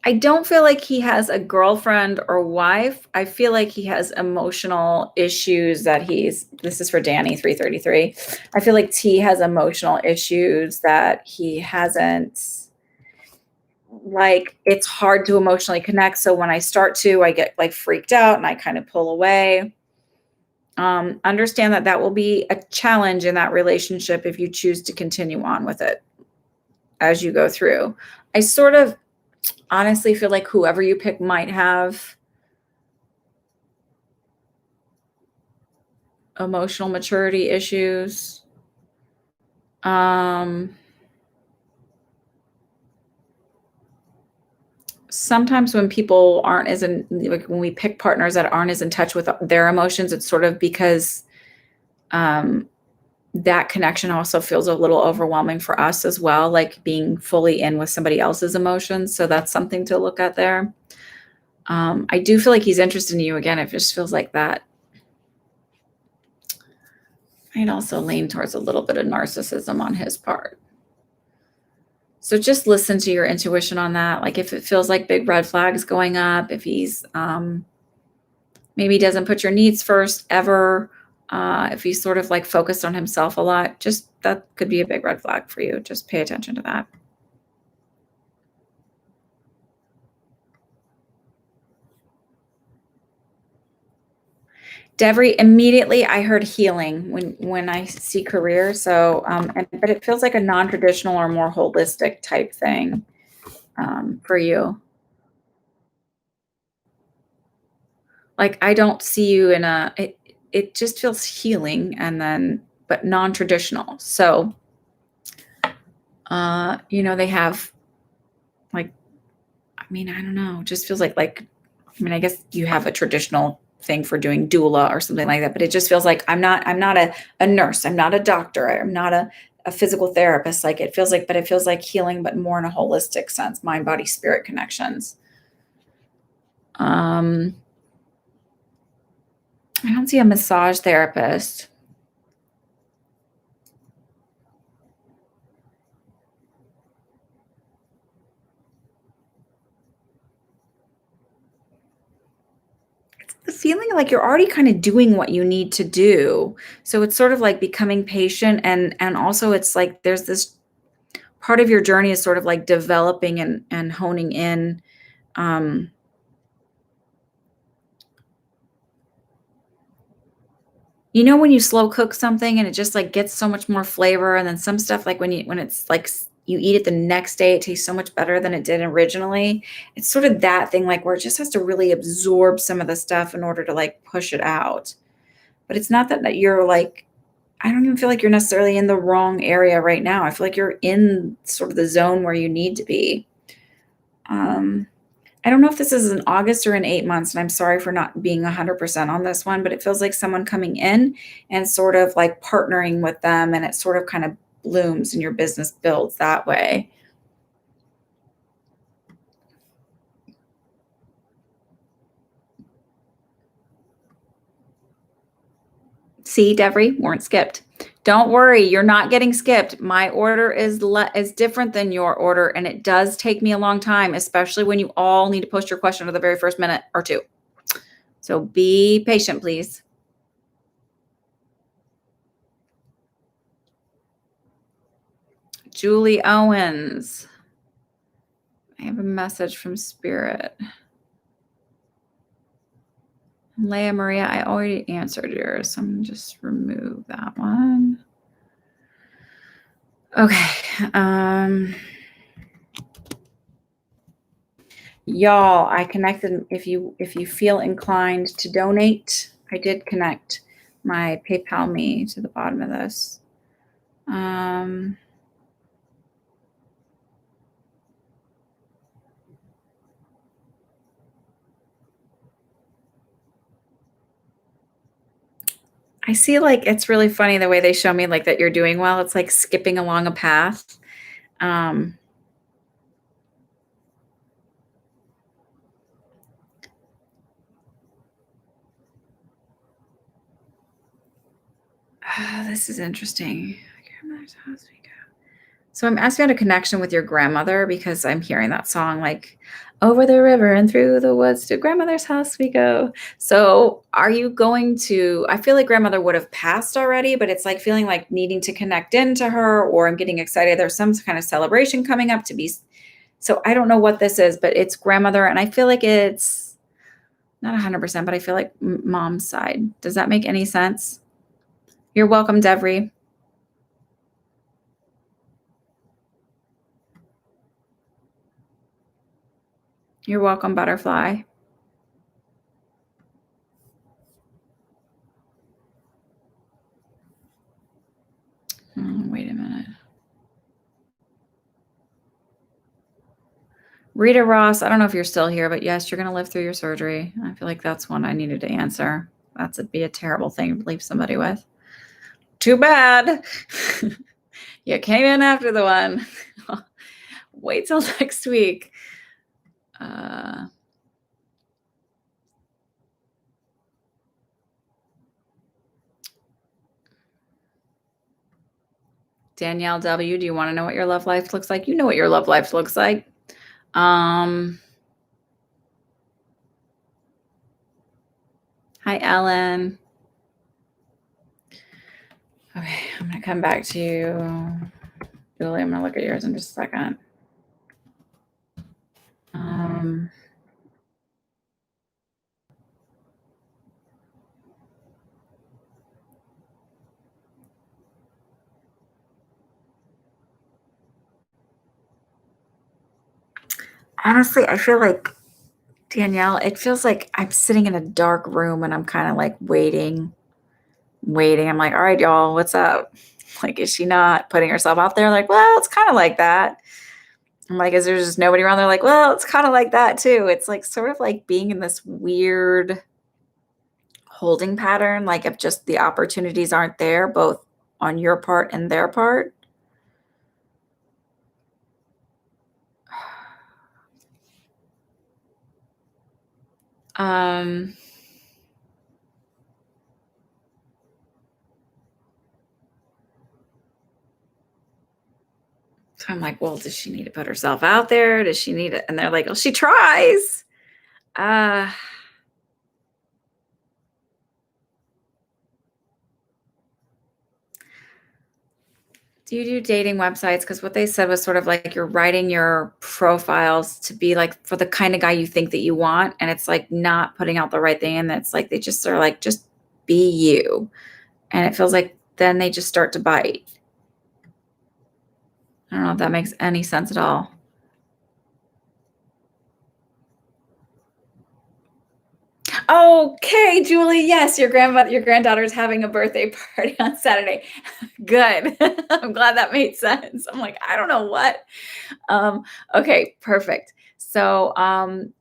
I don't feel like he has a girlfriend or wife. I feel like he has emotional issues that this is for Danny 333. I feel like T has emotional issues that he hasn't, like, it's hard to emotionally connect. So when I start to, I get like freaked out and I kind of pull away. Understand that will be a challenge in that relationship if you choose to continue on with it as you go through. I sort of honestly feel like whoever you pick might have emotional maturity issues. Sometimes when people aren't as in, like when we pick partners that aren't as in touch with their emotions, it's sort of because that connection also feels a little overwhelming for us as well, like being fully in with somebody else's emotions. So that's something to look at there. I do feel like he's interested in you again. It just feels like that. I'd also lean towards a little bit of narcissism on his part. So just listen to your intuition on that. Like if it feels like big red flags going up, if he's maybe doesn't put your needs first ever, if he's sort of like focused on himself a lot, just that could be a big red flag for you. Just pay attention to that. Devry, immediately I heard healing when I see career. So, but it feels like a non-traditional or more holistic type thing for you. Like I don't see you in it just feels healing and then but non-traditional. So, they have like, I mean, I don't know, just feels I mean, I guess you have a traditional thing for doing doula or something like that, but it just feels like I'm not a nurse. I'm not a doctor. I'm not a physical therapist. Like but it feels like healing, but more in a holistic sense, mind, body, spirit connections. Um, I don't see a massage therapist. The feeling like you're already kind of doing what you need to do. So it's sort of like becoming patient and also it's like there's this part of your journey is sort of like developing and honing in. um when you slow cook something and it just like gets so much more flavor, and then some stuff like when it's like you eat it the next day, it tastes so much better than it did originally. It's sort of that thing like where it just has to really absorb some of the stuff in order to like push it out. But it's not that you're like, I don't even feel like you're necessarily in the wrong area right now. I feel like you're in sort of the zone where you need to be. Um, I don't know if this is in August or in 8 months, and I'm sorry for not being 100% on this one, but it feels like someone coming in and sort of like partnering with them, and it sort of kind of blooms and your business builds that way. See, Devery, weren't skipped. Don't worry, you're not getting skipped. My order is different than your order, and it does take me a long time, especially when you all need to post your question to the very first minute or two. So be patient, please. Julie Owens. I have a message from Spirit. Leah Maria, I already answered yours, so I'm going to just remove that one. Okay. Y'all, I connected. If you feel inclined to donate, I did connect my PayPal me to the bottom of this. I see, like, it's really funny the way they show me, like, that you're doing well. It's like skipping along a path. Um, this is interesting. So I'm asking about a connection with your grandmother because I'm hearing that song like over the river and through the woods to grandmother's house we go. So are you going to I feel like grandmother would have passed already, but it's like feeling like needing to connect into her or I'm getting excited. There's some kind of celebration coming up to be so I don't know what this is, but it's grandmother and I feel like it's not 100%, but I feel like mom's side. Does that make any sense? You're welcome, Devry. You're welcome, butterfly. Wait a minute. Rita Ross, I don't know if you're still here, but yes, you're going to live through your surgery. I feel like that's one I needed to answer. That's be a terrible thing to leave somebody with. Too bad. You came in after the one. Wait till next week. Danielle W., do you want to know what your love life looks like? You know what your love life looks like. Hi, Ellen. Okay, I'm going to come back to you. Julie, I'm going to look at yours in just a second. Honestly, I feel like Danielle, it feels like I'm sitting in a dark room and I'm kind of like waiting. I'm like, all right, y'all, what's up? Like, is she not putting herself out there? Like, well, it's kind of like that. I'm like, is there just nobody around there? Like, well, it's kind of like that too. It's like sort of like being in this weird holding pattern, like if just the opportunities aren't there, both on your part and their part. Um, So I'm like, well, does she need to put herself out there? Does she need it? And they're like, well, she tries. Do you do dating websites? Because what they said was sort of like you're writing your profiles to be like for the kind of guy you think that you want. And it's like not putting out the right thing. And it's like they just are like, just be you. And it feels like then they just start to bite. I don't know if that makes any sense at all. Okay, Julie. Yes, your granddaughter's having a birthday party on Saturday. Good. I'm glad that made sense. I'm like, I don't know what. Okay, perfect. So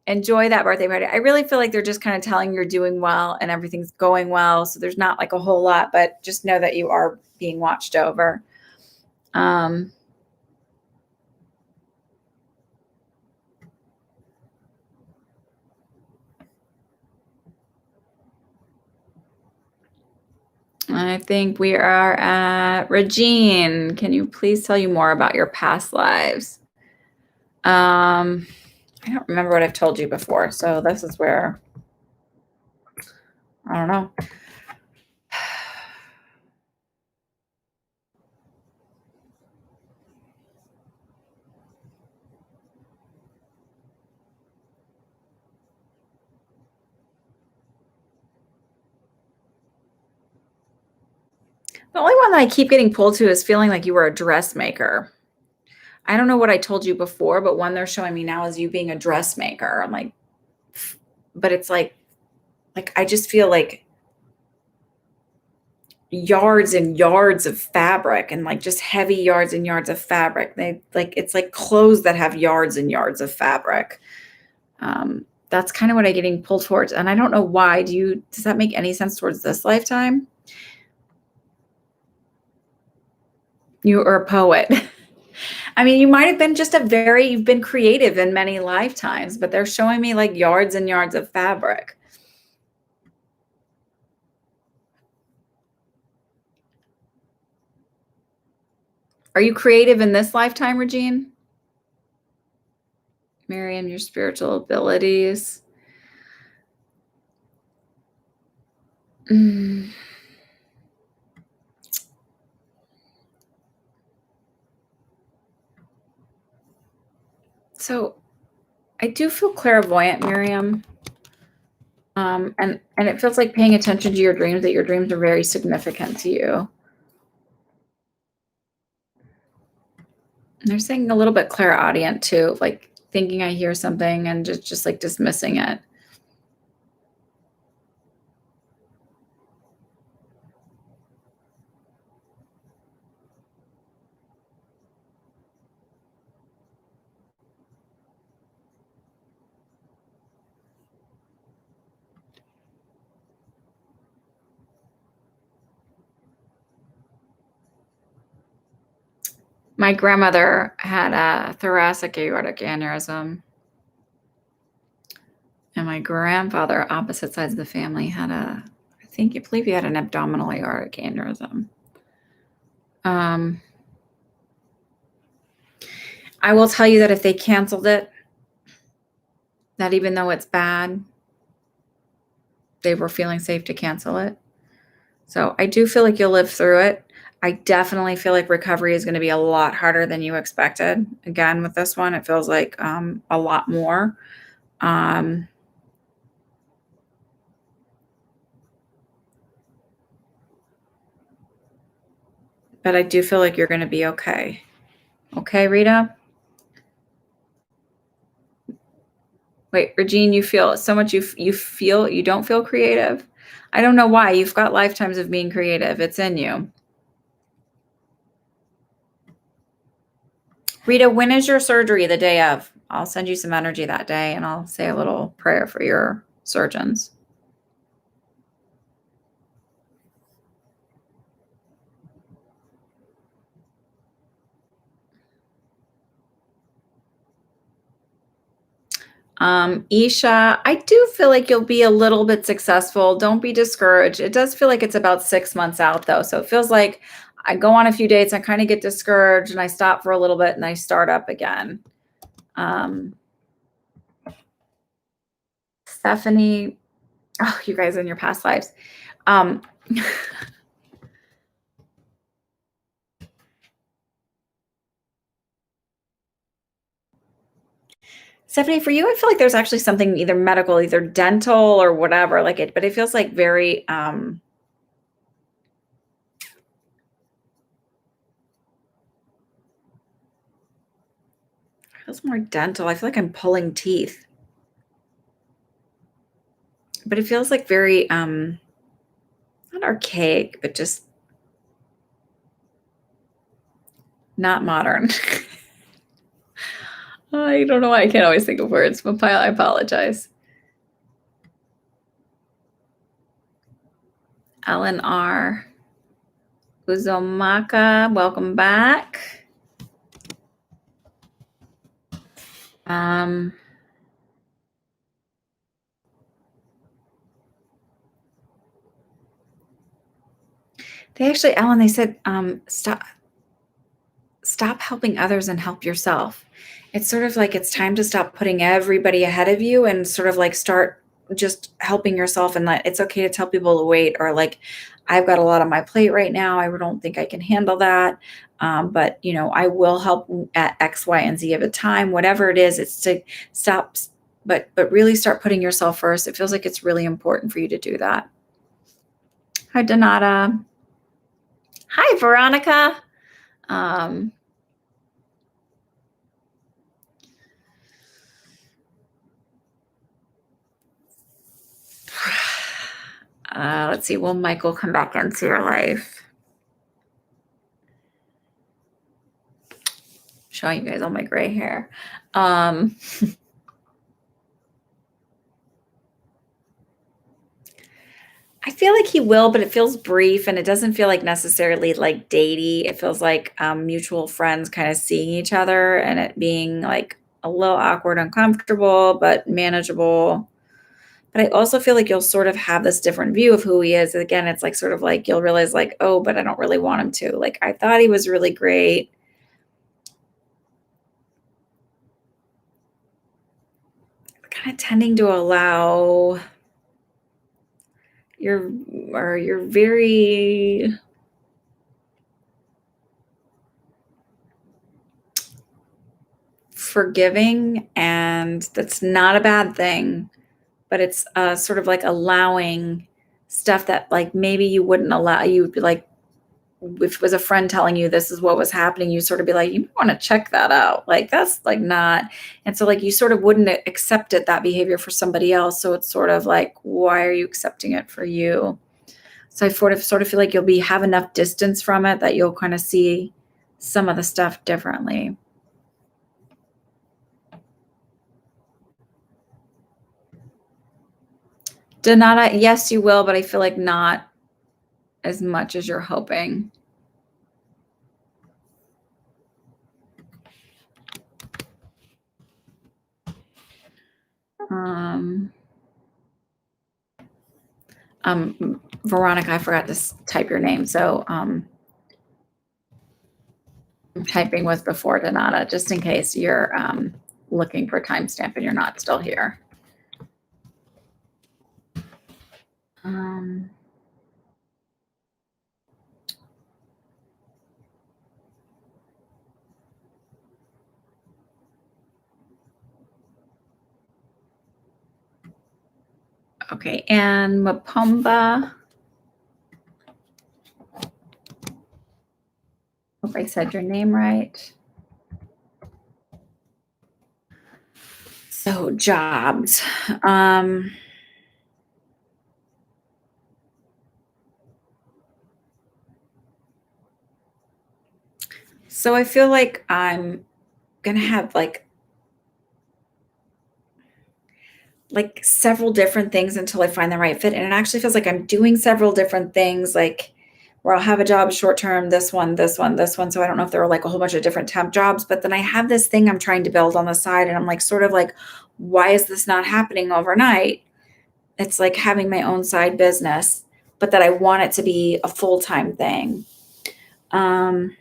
enjoy that birthday party. I really feel like they're just kind of telling you're doing well and everything's going well. So there's not like a whole lot, but just know that you are being watched over. I think we are at Regine. Can you please tell you more about your past lives? I don't remember what I've told you before. So this is where, I don't know. The only one that I keep getting pulled to is feeling like you were a dressmaker. I don't know what I told you before, but one they're showing me now is you being a dressmaker. I'm like, but it's like I just feel like yards and yards of fabric and like just heavy yards and yards of fabric. They like it's like clothes that have yards and yards of fabric. That's kind of what I'm getting pulled towards. And I don't know why. Does that make any sense towards this lifetime? You are a poet. I mean, you might have been just you've been creative in many lifetimes, but they're showing me like yards and yards of fabric. Are you creative in this lifetime, Regine? Miriam, your spiritual abilities. So I do feel clairvoyant, Miriam. And it feels like paying attention to your dreams, that your dreams are very significant to you. And they're saying a little bit clairaudient too, like thinking I hear something and just like dismissing it. My grandmother had a thoracic aortic aneurysm. And my grandfather, opposite sides of the family, had I believe he had an abdominal aortic aneurysm. I will tell you that if they canceled it, that even though it's bad, they were feeling safe to cancel it. So I do feel like you'll live through it. I definitely feel like recovery is going to be a lot harder than you expected. Again, with this one, it feels like a lot more. But I do feel like you're going to be okay. Okay, Rita? Wait, Regine, you feel so much. You don't feel creative. I don't know why. You've got lifetimes of being creative. It's in you. Rita, when is your surgery? The day of. I'll send you some energy that day and I'll say a little prayer for your surgeons. Isha, I do feel like you'll be a little bit successful. Don't be discouraged. It does feel like it's about 6 months out though. So it feels like I go on a few dates, I kind of get discouraged and I stop for a little bit and I start up again. Stephanie, oh, you guys in your past lives. Stephanie, for you, I feel like there's actually something either medical, either dental or whatever, like it, but it feels like very, it feels more dental. I feel like I'm pulling teeth, but it feels like very, not archaic, but just not modern. I don't know why I can't always think of words, but I apologize. Ellen R. Uzomaka, welcome back. They actually, Ellen, they said, stop helping others and help yourself. It's sort of like it's time to stop putting everybody ahead of you and sort of like start just helping yourself, and that it's okay to tell people to wait, or like, I've got a lot on my plate right now. I don't think I can handle that. But you know, I will help at X, Y, and Z of a time, whatever it is. It's to stop, but really start putting yourself first. It feels like it's really important for you to do that. Hi, Donata. Hi, Veronica. Um, let's see. Will Michael come back into your life? Showing you guys all my gray hair. Um, I feel like he will, but it feels brief and it doesn't feel like necessarily like datey. It feels like mutual friends kind of seeing each other and it being like a little awkward, uncomfortable, but manageable. But I also feel like you'll sort of have this different view of who he is. Again, it's like sort of like you'll realize, like, oh, but I don't really want him to. Like, I thought he was really great. Kind of tending to allow you're very forgiving, and that's not a bad thing, but it's sort of like allowing stuff that like maybe you wouldn't allow. You'd be like, if it was a friend telling you this is what was happening, you sort of be like, you want to check that out. Like that's like not. And so like you sort of wouldn't accept it, that behavior for somebody else. So it's sort of like, why are you accepting it for you? So I sort of feel like you'll have enough distance from it that you'll kind of see some of the stuff differently. Donata, yes, you will, but I feel like not as much as you're hoping. Um, Veronica, I forgot to type your name. So I'm typing with before Donata, just in case you're looking for timestamp and you're not still here. Um, okay, and Mapumba. Hope I said your name right. So jobs. So I feel like I'm gonna have like several different things until I find the right fit. And it actually feels like I'm doing several different things, like where I'll have a job short term, this one, this one, this one. So I don't know if there are like a whole bunch of different temp jobs, but then I have this thing I'm trying to build on the side. And I'm like, sort of like, why is this not happening overnight? It's like having my own side business, but that I want it to be a full time thing. Um,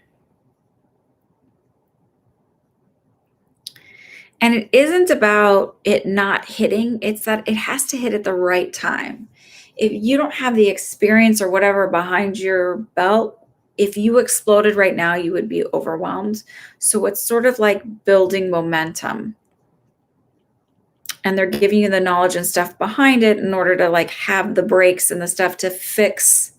And it isn't about it not hitting, it's that it has to hit at the right time. If you don't have the experience or whatever behind your belt, if you exploded right now, you would be overwhelmed. So it's sort of like building momentum. And they're giving you the knowledge and stuff behind it in order to like have the breaks and the stuff to fix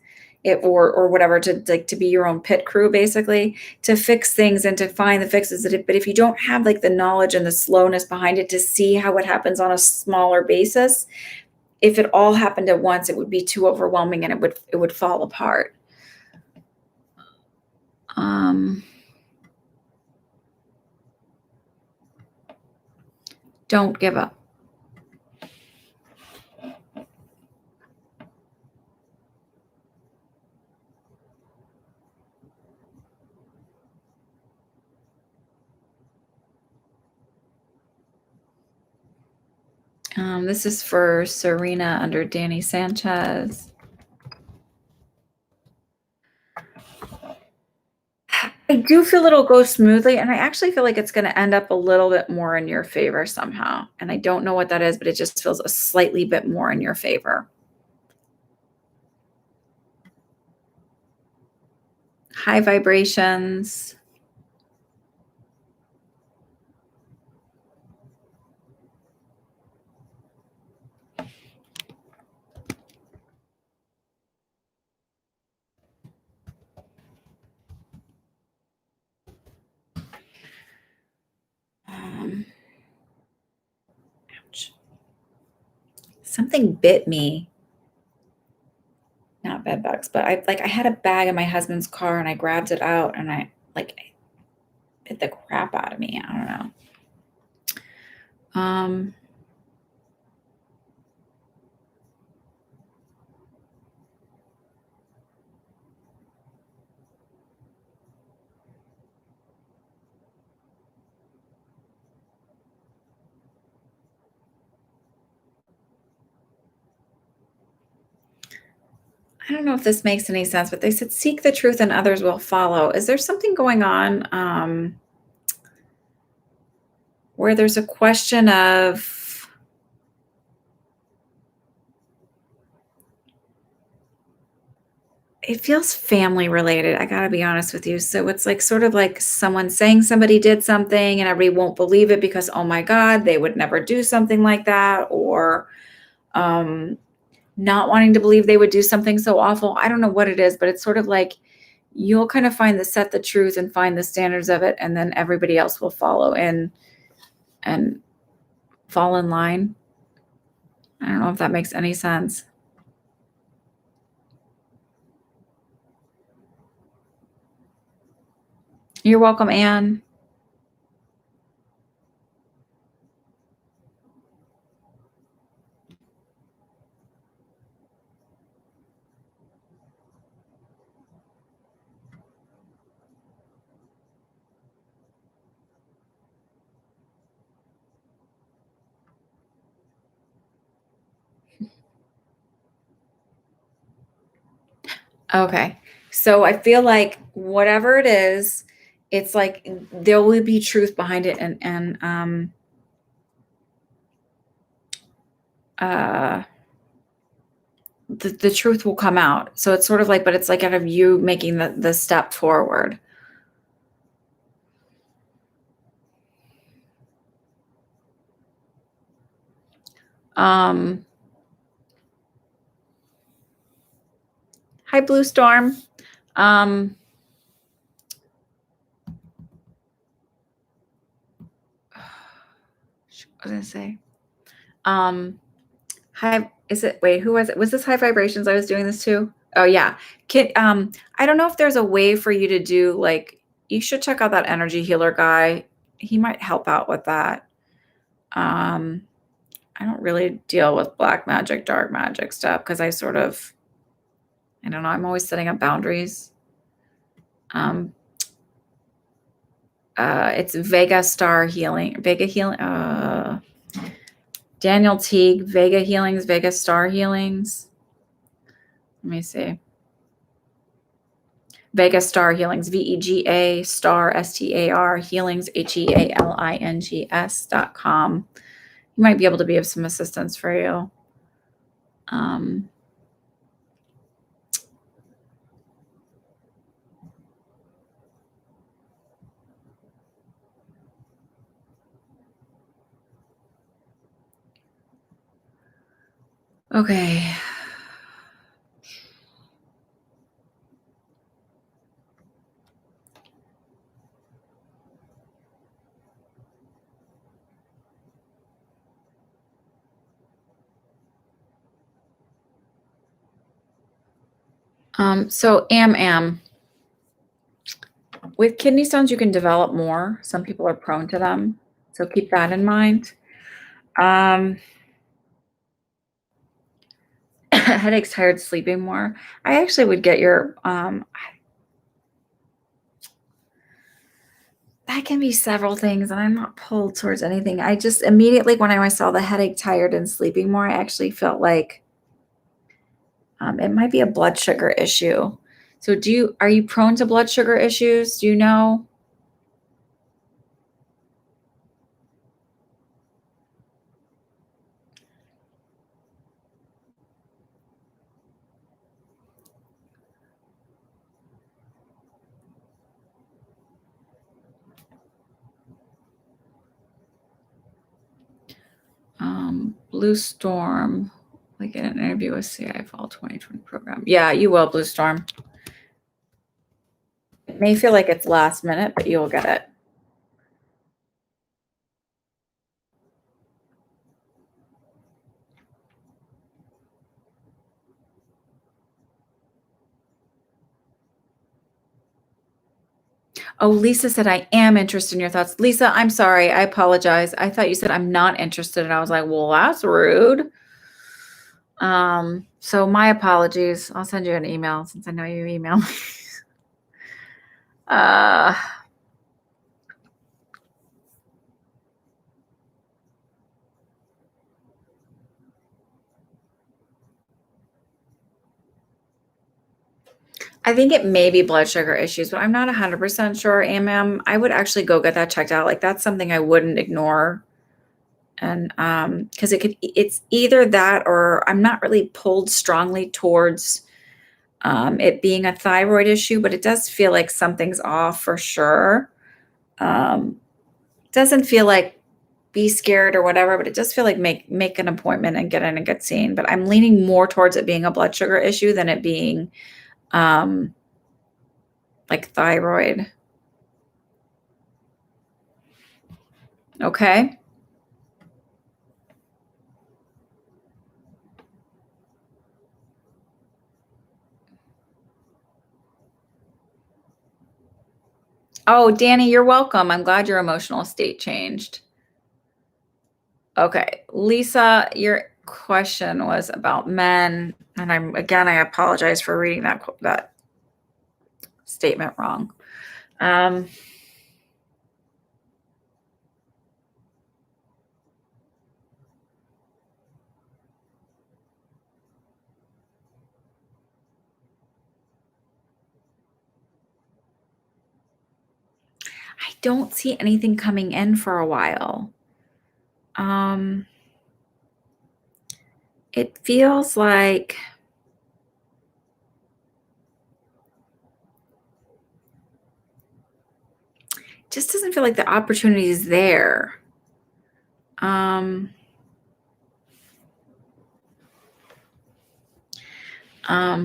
it, or whatever, to like to be your own pit crew, basically, to fix things and to find the fixes that it. But if you don't have like the knowledge and the slowness behind it to see how it happens on a smaller basis, if it all happened at once, it would be too overwhelming and it would fall apart. um don't give up. This is for Serena under Danny Sanchez. I do feel it'll go smoothly, and I actually feel like it's going to end up a little bit more in your favor somehow. And I don't know what that is, but it just feels a slightly bit more in your favor. High vibrations. something bit me. Not bed bugs, but I had a bag in my husband's car and I grabbed it out and I bit the crap out of me. I don't know. I don't know if this makes any sense, but they said, seek the truth and others will follow. Is there something going on where there's a question of, it feels family related. I got to be honest with you. So it's like sort of like someone saying somebody did something and everybody won't believe it because, oh my God, they would never do something like that. Or not wanting to believe they would do something so awful. I don't know what it is, but it's sort of like you'll kind of set the truth and find the standards of it. And then everybody else will follow in and fall in line. I don't know if that makes any sense. You're welcome, Anne. Okay. So I feel like whatever it is, it's like there will be truth behind it and the truth will come out. So it's sort of like, but it's like out of you making the step forward. Hi, Blue Storm. What was I gonna say? High, is it, wait, who was it? Was this High Vibrations I was doing this to? Oh yeah. I don't know if there's a way for you to do, like, you should check out that energy healer guy. He might help out with that. I don't really deal with black magic, dark magic stuff because I don't know, I'm always setting up boundaries. It's Vega Healing. Daniel Teague, Vega Healings, Vega Star Healings. Let me see. Vega Star Healings, VEGA Star STAR Healings, HEALINGS.com. You might be able to be of some assistance for you. Okay. So Am. With kidney stones, you can develop more. Some people are prone to them. So keep that in mind. Headaches, tired, sleeping more. I actually would get your, that can be several things, and I'm not pulled towards anything. I just immediately, when I saw the headache, tired, and sleeping more, I actually felt like it might be a blood sugar issue. So are you prone to blood sugar issues? Do you know? Blue Storm, like in an interview with CI Fall 2020 program. Yeah, you will, Blue Storm. It may feel like it's last minute, but you will get it. Oh, Lisa said, I am interested in your thoughts. Lisa, I'm sorry. I apologize. I thought you said I'm not interested. And I was like, well, that's rude. So my apologies. I'll send you an email since I know you email me. uh, I think it may be blood sugar issues, but I'm not 100% sure. And ma'am, I would actually go get that checked out. Like that's something I wouldn't ignore. And because it's either that or I'm not really pulled strongly towards it being a thyroid issue, but it does feel like something's off for sure. Um, doesn't feel like be scared or whatever, but it does feel like make an appointment and get in and get seen. But I'm leaning more towards it being a blood sugar issue than it being um, like thyroid. Okay. Oh, Danny, you're welcome. I'm glad your emotional state changed. Okay. Lisa, your question was about men. And I apologize for reading that statement wrong. I don't see anything coming in for a while. Um, it feels like just doesn't feel like the opportunity is there.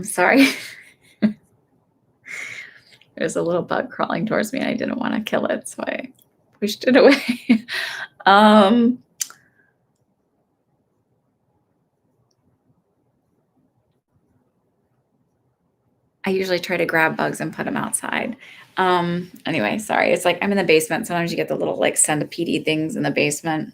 Sorry. There's a little bug crawling towards me and I didn't want to kill it, so I pushed it away. I usually try to grab bugs and put them outside. Anyway, sorry. It's like I'm in the basement. Sometimes you get the little like centipede things in the basement.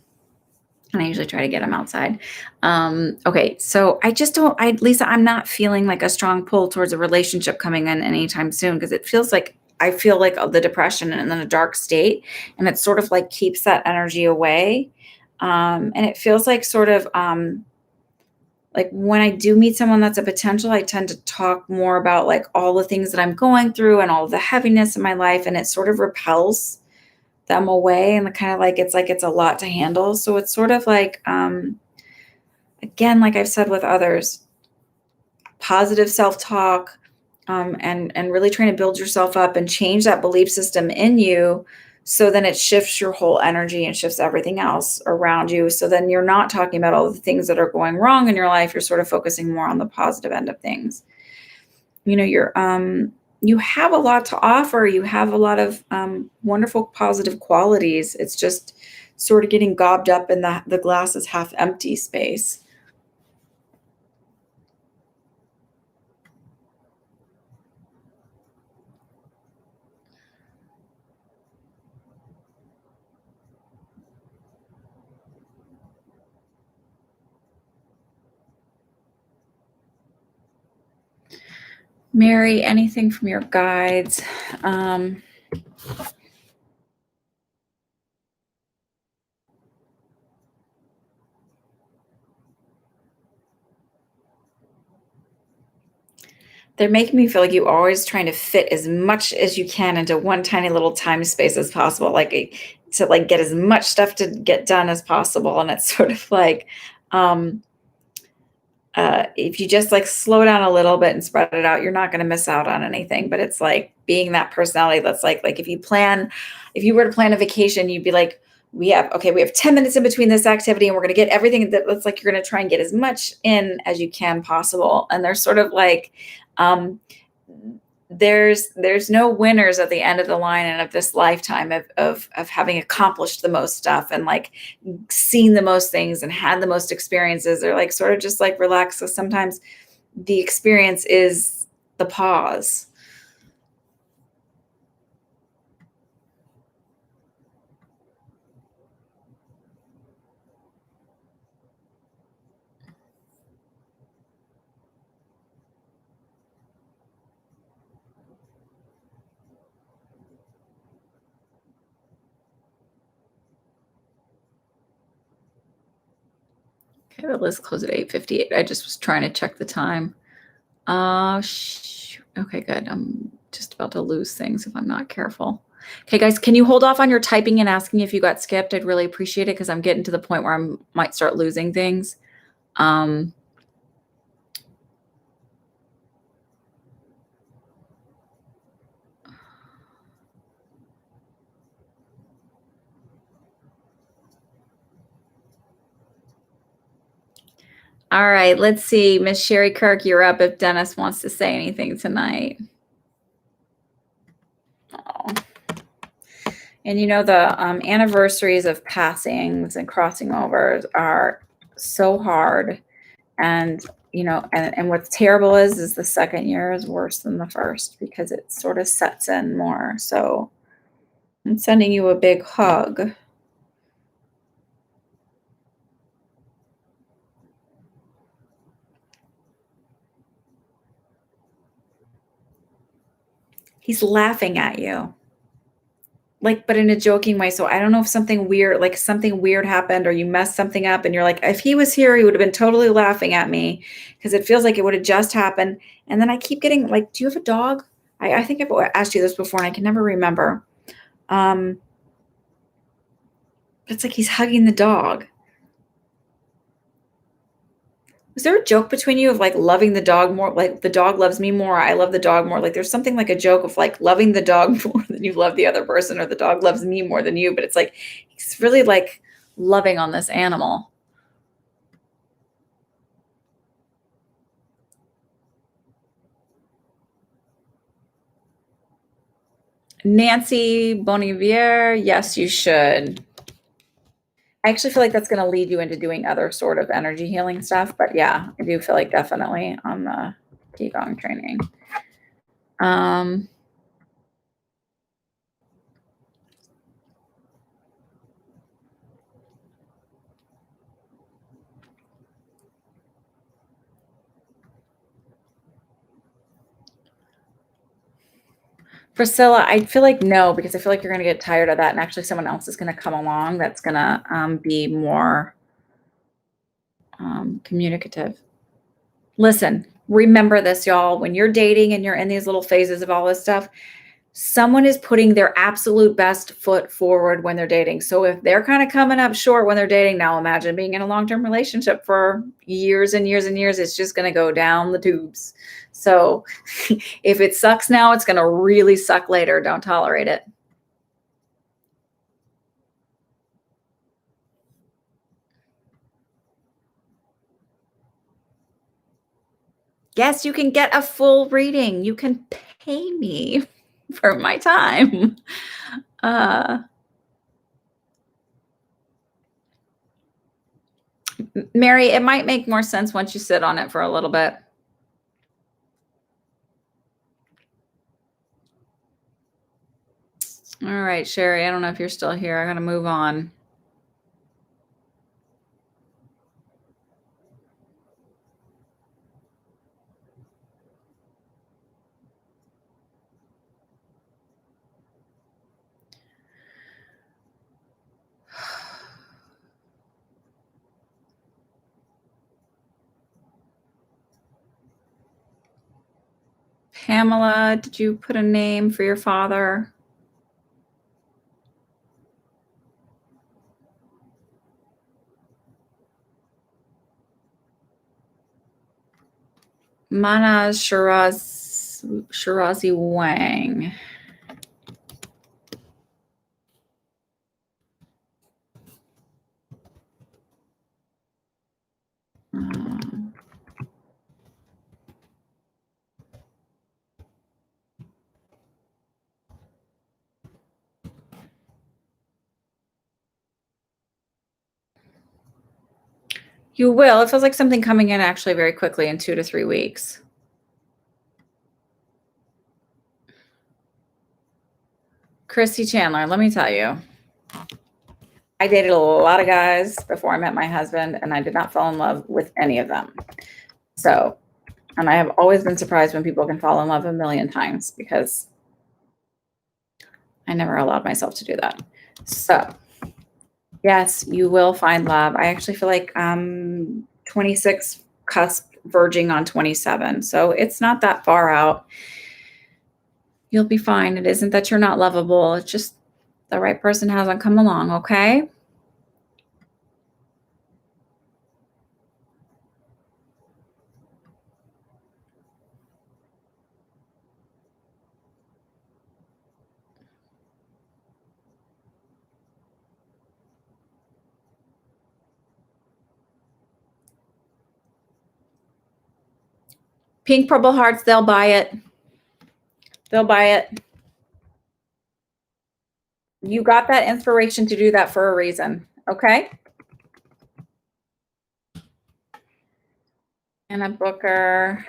And I usually try to get them outside. Okay, so I just don't, Lisa, I'm not feeling like a strong pull towards a relationship coming in anytime soon because it feels like I feel like the depression and then a dark state, and it sort of like keeps that energy away. And it feels like sort of like when I do meet someone that's a potential, I tend to talk more about like all the things that I'm going through and all the heaviness in my life, and it sort of repels them away and kind of like it's a lot to handle. So it's sort of like again, like I've said with others, positive self-talk, and really trying to build yourself up and change that belief system in you, so then it shifts your whole energy and shifts everything else around you. So then you're not talking about all the things that are going wrong in your life. You're sort of focusing more on the positive end of things. You have a lot to offer. You have a lot of wonderful positive qualities. It's just sort of getting gobbed up in the glass is half empty space. Mary, anything from your guides? They're making me feel like you always trying to fit as much as you can into one tiny little time space as possible, to like get as much stuff to get done as possible. And it's sort of like, um, if you just like slow down a little bit and spread it out, you're not going to miss out on anything. But it's like being that personality that's like if you were to plan a vacation, you'd be like, we have 10 minutes in between this activity and we're going to get everything that looks like you're going to try and get as much in as you can possible. And they're sort of like, um, there's no winners at the end of the line and of this lifetime of having accomplished the most stuff and like seen the most things and had the most experiences. They're like sort of just like relax. So sometimes the experience is the pause. Okay, the list closed at 8:58. I just was trying to check the time. Okay, good. I'm just about to lose things if I'm not careful. Okay, guys, can you hold off on your typing and asking if you got skipped? I'd really appreciate it because I'm getting to the point where I might start losing things. All right, let's see. Miss Sherry Kirk, you're up if Dennis wants to say anything tonight. Oh. And you know, the anniversaries of passings and crossing overs are so hard. And, you know, and what's terrible is the second year is worse than the first because it sort of sets in more. So I'm sending you a big hug. He's laughing at you. Like, but in a joking way. So I don't know if something weird happened or you messed something up and you're like, if he was here, he would have been totally laughing at me because it feels like it would have just happened. And then I keep getting like, do you have a dog? I think I've asked you this before and I can never remember. It's like he's hugging the dog. Was there a joke between you of like loving the dog more, like the dog loves me more, I love the dog more? Like there's something like a joke of like loving the dog more than you love the other person, or the dog loves me more than you, but it's like he's really like loving on this animal. Nancy Bonivier, yes, you should. I actually feel like that's going to lead you into doing other sort of energy healing stuff, but yeah, I do feel like definitely on the Qigong training. Priscilla, I feel like no, because I feel like you're going to get tired of that, and actually someone else is going to come along that's going to be more communicative. Listen, remember this, y'all. When you're dating and you're in these little phases of all this stuff, someone is putting their absolute best foot forward when they're dating. So if they're kind of coming up short when they're dating, now imagine being in a long-term relationship for years and years and years. It's just going to go down the tubes. So if it sucks now, it's going to really suck later. Don't tolerate it. Yes, you can get a full reading. You can pay me for my time. Mary, it might make more sense once you sit on it for a little bit. All right, Sherry, I don't know if you're still here. I'm going to move on. Pamela, did you put a name for your father? Manaz Shirazi Wang. You will. It feels like something coming in actually very quickly in 2 to 3 weeks. Christy Chandler, let me tell you, I dated a lot of guys before I met my husband, and I did not fall in love with any of them. So, and I have always been surprised when people can fall in love a million times because I never allowed myself to do that. So Yes, you will find love. I actually feel like 26 cusp verging on 27. So it's not that far out. You'll be fine. It isn't that you're not lovable. It's just the right person hasn't come along, okay? Pink Purple Hearts, they'll buy it. They'll buy it. You got that inspiration to do that for a reason, okay? Anna Booker.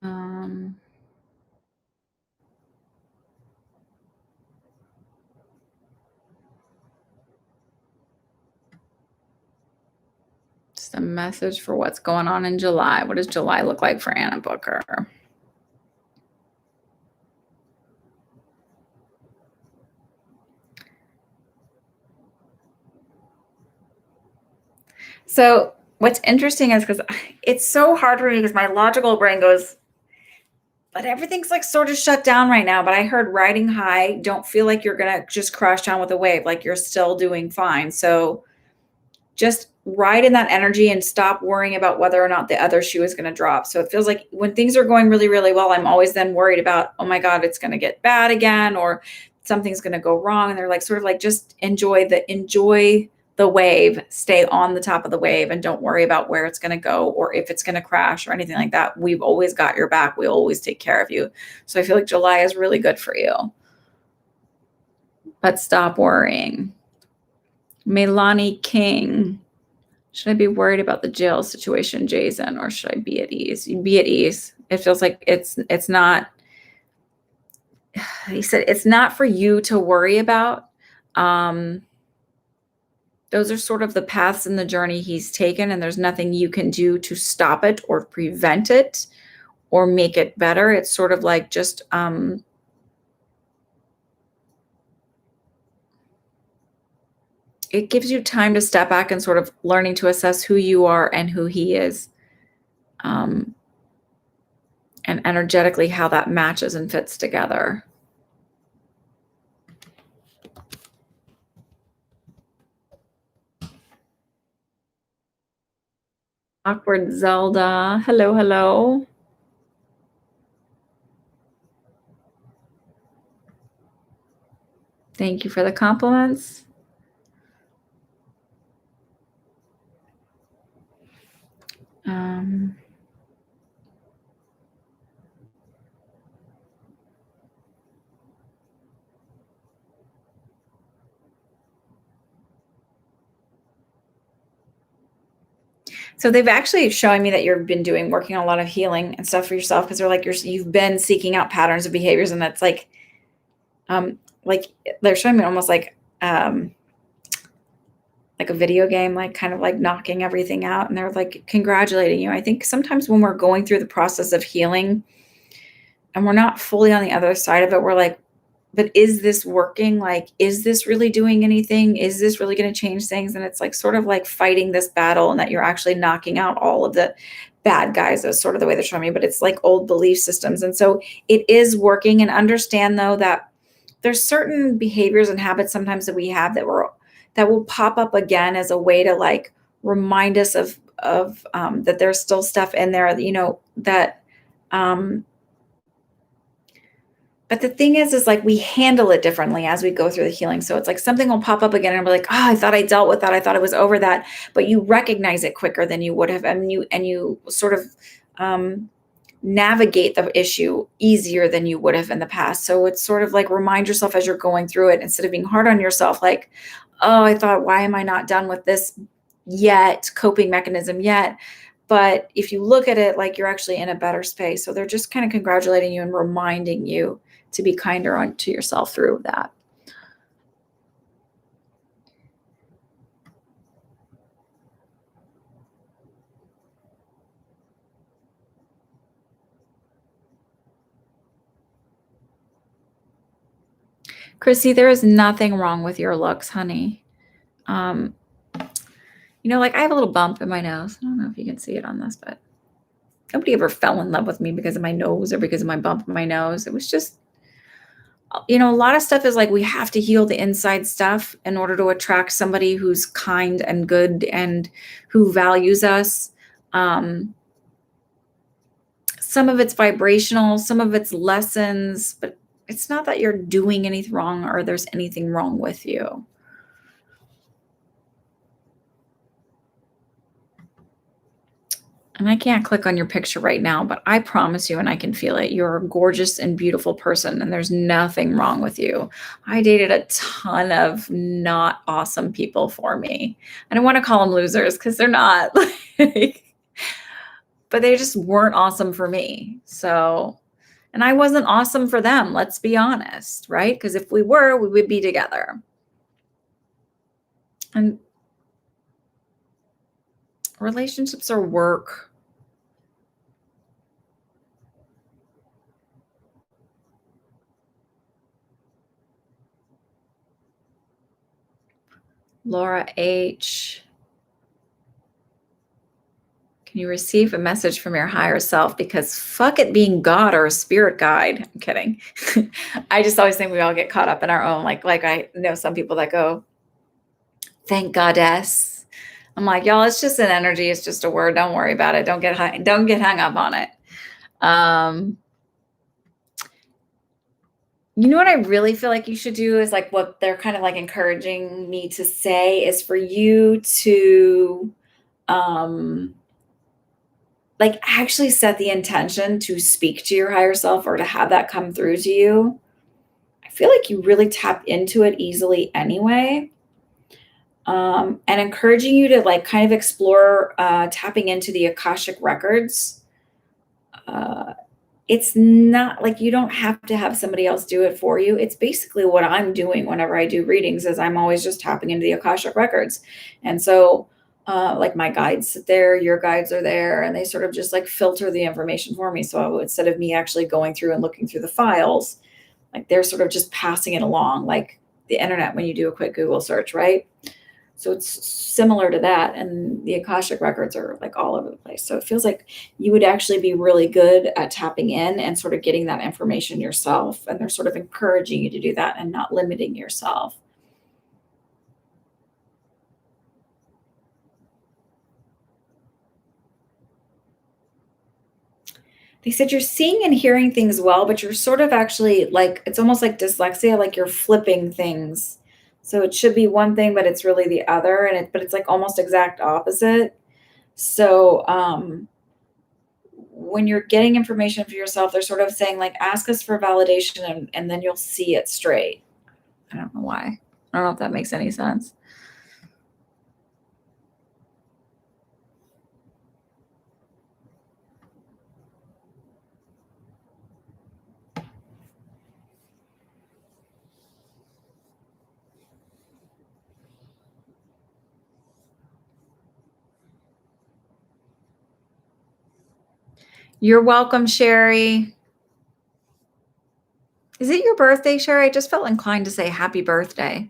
Um, just a message for what's going on in July. What does July look like for Anna Booker? So what's interesting is because it's so hard for me because my logical brain goes, but everything's like sort of shut down right now. But I heard riding high, don't feel like you're going to just crash down with a wave, like you're still doing fine. So just ride in that energy and stop worrying about whether or not the other shoe is going to drop. So it feels like when things are going really, really well, I'm always then worried about, oh my God, it's going to get bad again, or something's going to go wrong. And they're like, sort of like, just enjoy the wave, stay on the top of the wave and don't worry about where it's going to go or if it's going to crash or anything like that. We've always got your back. We always take care of you. So I feel like July is really good for you, but stop worrying. Melanie King. Should I be worried about the jail situation, Jason, or should I be at ease? Be at ease. It feels like it's not. He said it's not for you to worry about. Those are sort of the paths in the journey he's taken, and there's nothing you can do to stop it or prevent it or make it better. It's sort of like just it gives you time to step back and sort of learning to assess who you are and who he is. And energetically how that matches and fits together. Awkward Zelda. Hello, hello. Thank you for the compliments. So they've actually showing me that you've been working on a lot of healing and stuff for yourself because they're like you've been seeking out patterns of behaviors, and that's like they're showing me almost like a video game, like kind of like knocking everything out, and they're like congratulating you. I think sometimes when we're going through the process of healing and we're not fully on the other side of it, we're like, but is this working? Like, is this really doing anything? Is this really going to change things? And it's like sort of like fighting this battle, and that you're actually knocking out all of the bad guys is sort of the way they're showing me, but it's like old belief systems. And so it is working. And understand though that there's certain behaviors and habits sometimes that we have that will pop up again as a way to like remind us of that there's still stuff in there, that but the thing is like we handle it differently as we go through the healing. So it's like something will pop up again and be like, oh, I thought I dealt with that. I thought I was over that. But you recognize it quicker than you would have. And you sort of navigate the issue easier than you would have in the past. So it's sort of like remind yourself as you're going through it, instead of being hard on yourself, like, oh, I thought, why am I not done with this yet? Coping mechanism yet. But if you look at it like you're actually in a better space. So they're just kind of congratulating you and reminding you to be kinder to yourself through that. Chrissy, there is nothing wrong with your looks, honey. Um, like I have a little bump in my nose. I don't know if you can see it on this, but nobody ever fell in love with me because of my nose or because of my bump in my nose. It was just, a lot of stuff is like we have to heal the inside stuff in order to attract somebody who's kind and good and who values us. Some of it's vibrational, some of it's lessons, but it's not that you're doing anything wrong or there's anything wrong with you. And I can't click on your picture right now, but I promise you, and I can feel it, you're a gorgeous and beautiful person, and there's nothing wrong with you. I dated a ton of not awesome people for me. I don't want to call them losers because they're not, but they just weren't awesome for me. So, and I wasn't awesome for them, let's be honest, right? Because if we were, we would be together. And relationships are work. Laura H. Can you receive a message from your higher self? Because fuck it being God or a spirit guide. I'm kidding. I just always think we all get caught up in our own, like I know some people that go, thank goddess. I'm like, y'all, it's just an energy. It's just a word. Don't worry about it. Don't get hung up on it. You know what I really feel like you should do is like what they're kind of like encouraging me to say is for you to like actually set the intention to speak to your higher self or to have that come through to you. I feel like you really tap into it easily anyway. And encouraging you to like kind of explore tapping into the Akashic records. It's not like you don't have to have somebody else do it for you. It's basically what I'm doing whenever I do readings is I'm always just tapping into the Akashic records. And so like my guides sit there, your guides are there, and they sort of just like filter the information for me. So instead of me actually going through and looking through the files, like they're sort of just passing it along like the internet when you do a quick Google search, right? So it's similar to that. And the Akashic records are like all over the place. So it feels like you would actually be really good at tapping in and sort of getting that information yourself. And they're sort of encouraging you to do that and not limiting yourself. They said you're seeing and hearing things well, but you're sort of actually like, it's almost like dyslexia, like you're flipping things. So it should be one thing, but it's really the other. But it's like almost exact opposite. So, when you're getting information for yourself, they're sort of saying like, ask us for validation and then you'll see it straight. I don't know why. I don't know if that makes any sense. You're welcome, Sherry. Is it your birthday, Sherry? I just felt inclined to say happy birthday.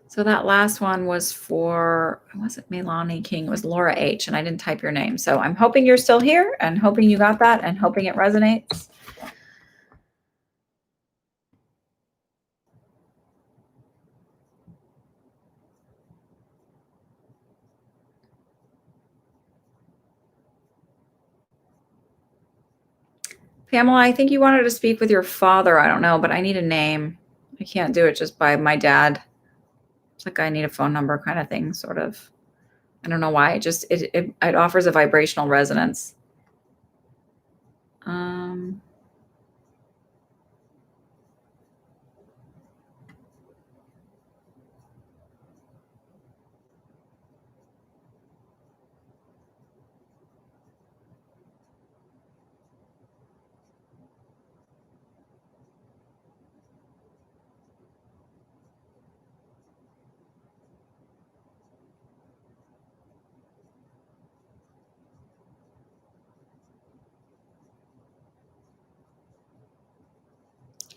So that last one was was it Melanie King? It was Laura H. And I didn't type your name. So I'm hoping you're still here and hoping you got that and hoping it resonates. Pamela, I think you wanted to speak with your father. I don't know, but I need a name. I can't do it just by my dad. It's like I need a phone number kind of thing, sort of. I don't know why. It offers a vibrational resonance.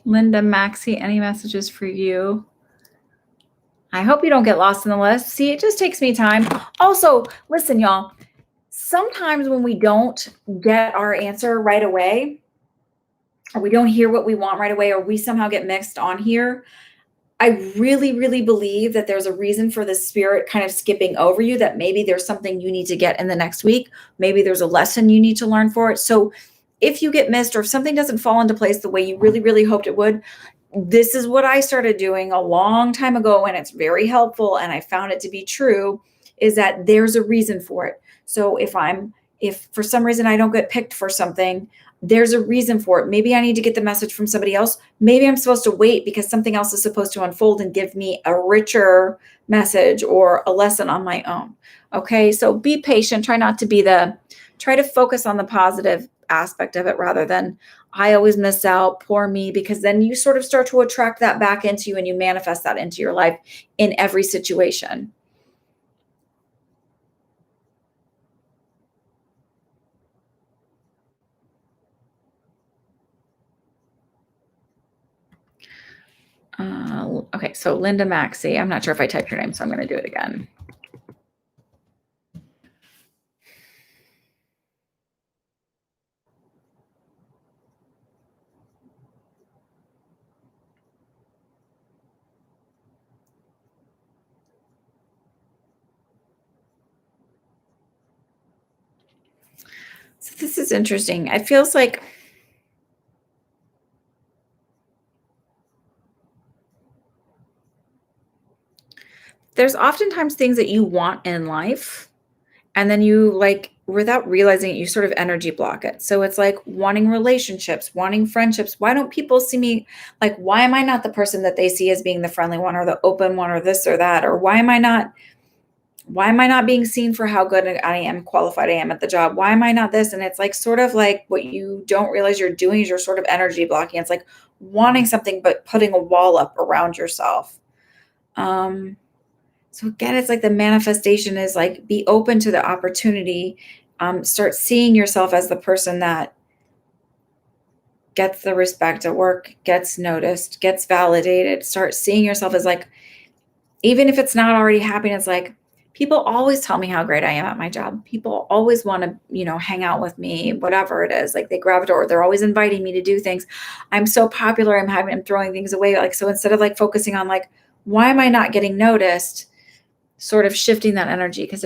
Linda Maxey, any messages for you? I hope you don't get lost in the list. See, it just takes me time. Also, listen, y'all, sometimes when we don't get our answer right away, or we don't hear what we want right away, or we somehow get mixed on here, I really, really believe that there's a reason for the spirit kind of skipping over you, that maybe there's something you need to get in the next week. Maybe there's a lesson you need to learn for it. So if you get missed, or if something doesn't fall into place the way you really, really hoped it would, this is what I started doing a long time ago, and it's very helpful, and I found it to be true, is that there's a reason for it. So if for some reason I don't get picked for something, there's a reason for it. Maybe I need to get the message from somebody else. Maybe I'm supposed to wait because something else is supposed to unfold and give me a richer message or a lesson on my own. Okay, so be patient. Try to focus on the positive aspect of it rather than I always miss out, poor me, because then you sort of start to attract that back into you and you manifest that into your life in every situation. Okay, so Linda Maxey, I'm not sure if I typed your name, so I'm going to do it again. So this is interesting. It feels like there's oftentimes things that you want in life, and then you, like, without realizing it, you sort of energy block it. So it's like wanting relationships, wanting friendships. Why don't people see me, like, why am I not the person that they see as being the friendly one or the open one or this or that? Or why am I not being seen for how good I am, qualified I am at the job? Why am I not this? And it's like sort of like what you don't realize you're doing is you're sort of energy blocking. It's like wanting something but putting a wall up around yourself. So again, it's like the manifestation is like be open to the opportunity. Start seeing yourself as the person that gets the respect at work, gets noticed, gets validated. Start seeing yourself as like, even if it's not already happening, it's like people always tell me how great I am at my job. People always want to, hang out with me, whatever it is. Like they gravitate, or they're always inviting me to do things. I'm so popular. I'm throwing things away. Like, so instead of like focusing on like, why am I not getting noticed? Sort of shifting that energy, because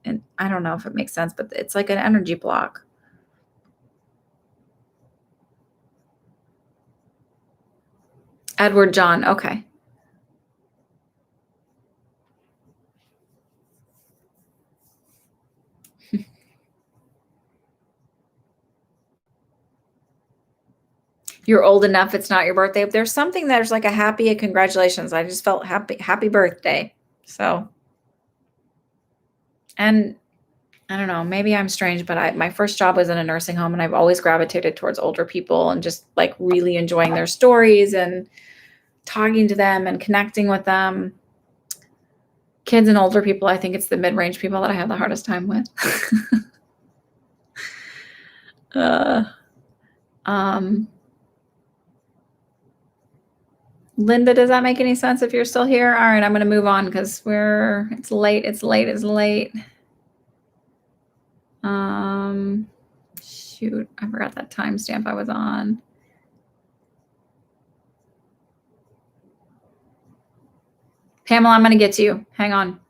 and I don't know if it makes sense, but it's like an energy block. Edward John. Okay. You're old enough. It's not your birthday. If there's something there's like a congratulations. I just felt happy birthday. So, and I don't know, maybe I'm strange, but my first job was in a nursing home, and I've always gravitated towards older people and just like really enjoying their stories and talking to them and connecting with them. Kids and older people, I think it's the mid-range people that I have the hardest time with. um, Linda, does that make any sense if you're still here? All right, I'm going to move on because it's late. Shoot, I forgot that timestamp I was on. Pamela, I'm going to get to you. Hang on.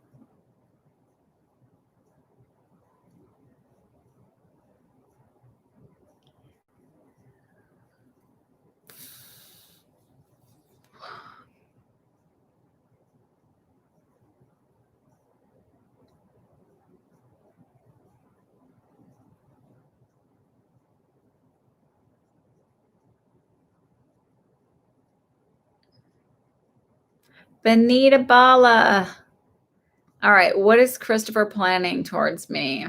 Benita Bala. All right, what is Christopher planning towards me?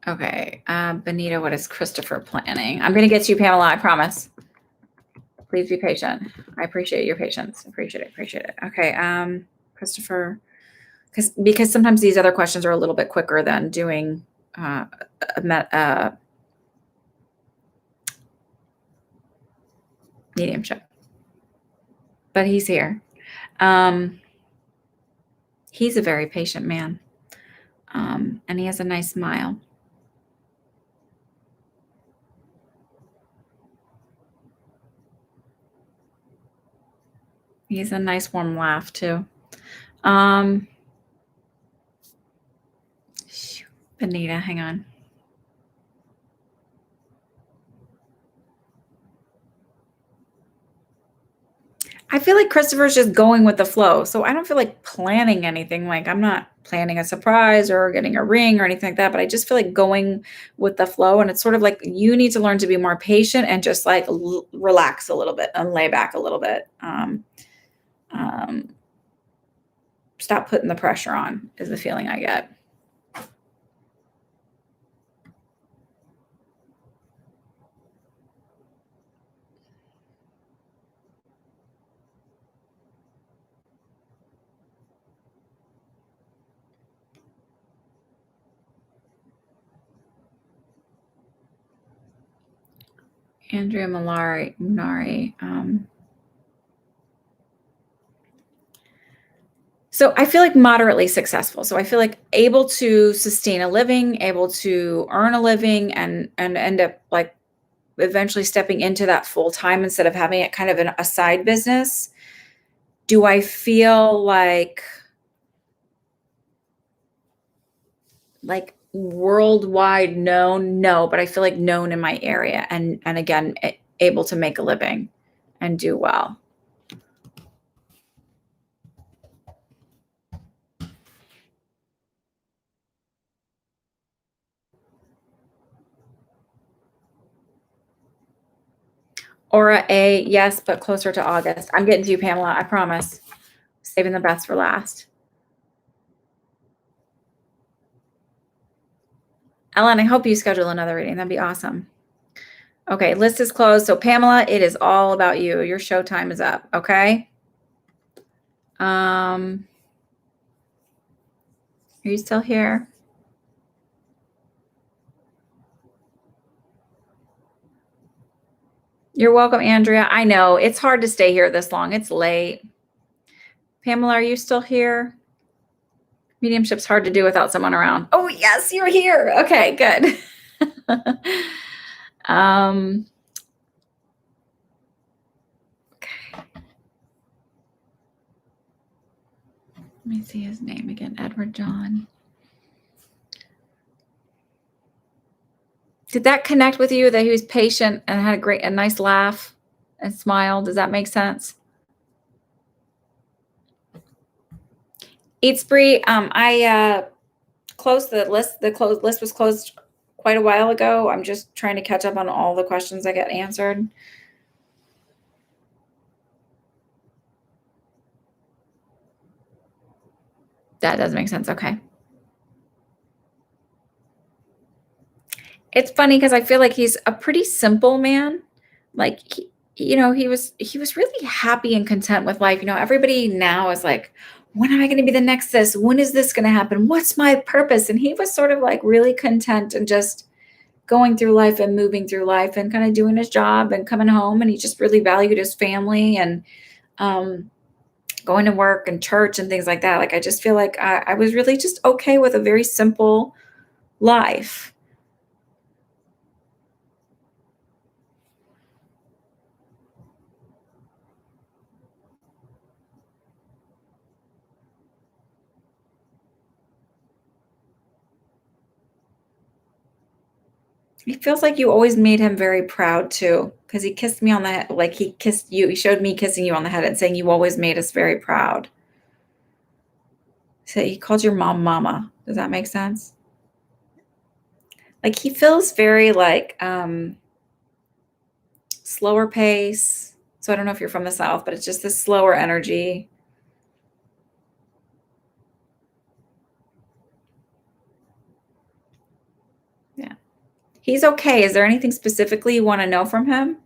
Okay, Benita, what is Christopher planning? I'm going to get to you, Pamela, I promise. Please be patient. I appreciate your patience. Appreciate it. Okay. Christopher, because sometimes these other questions are a little bit quicker than doing mediumship. But he's here. He's a very patient man. And he has a nice smile. He has a nice warm laugh too. Benita, hang on. I feel like Christopher's just going with the flow. So I don't feel like planning anything. Like I'm not planning a surprise or getting a ring or anything like that, but I just feel like going with the flow. And it's sort of like you need to learn to be more patient and just like relax a little bit and lay back a little bit. Stop putting the pressure on is the feeling I get. Andrea Munari. So I feel like moderately successful. So I feel like able to sustain a living, able to earn a living, and end up like eventually stepping into that full time instead of having it kind of a side business. Do I feel like worldwide known? No, but I feel like known in my area and again, able to make a living and do well. Aura A, yes, but closer to August. I'm getting to you, Pamela. I promise. Saving the best for last. Ellen, I hope you schedule another reading. That'd be awesome. Okay, list is closed. So Pamela, it is all about you. Your show time is up. Okay. Are you still here? You're welcome, Andrea. I know it's hard to stay here this long. It's late. Pamela, are you still here? Mediumship's hard to do without someone around. Oh, yes, you're here. Okay, good. Okay. Let me see his name again. Edward John. Did that connect with you that he was patient and had a nice laugh and smile? Does that make sense? Eat Spree, I closed the list. The list was closed quite a while ago. I'm just trying to catch up on all the questions that get answered. That does make sense. Okay. It's funny because I feel like he's a pretty simple man. Like he was really happy and content with life. Everybody now is like, when am I going to be the next this? When is this going to happen? What's my purpose? And he was sort of like really content and just going through life and moving through life and kind of doing his job and coming home. And he just really valued his family and going to work and church and things like that. Like, I just feel like I was really just okay with a very simple life. It feels like you always made him very proud too, because he kissed me on the head, like he kissed you. He showed me kissing you on the head and saying you always made us very proud. So he called your mom Mama. Does that make sense? Like he feels very like slower pace. So I don't know if you're from the South, but it's just this slower energy. Yeah. He's okay. Is there anything specifically you want to know from him?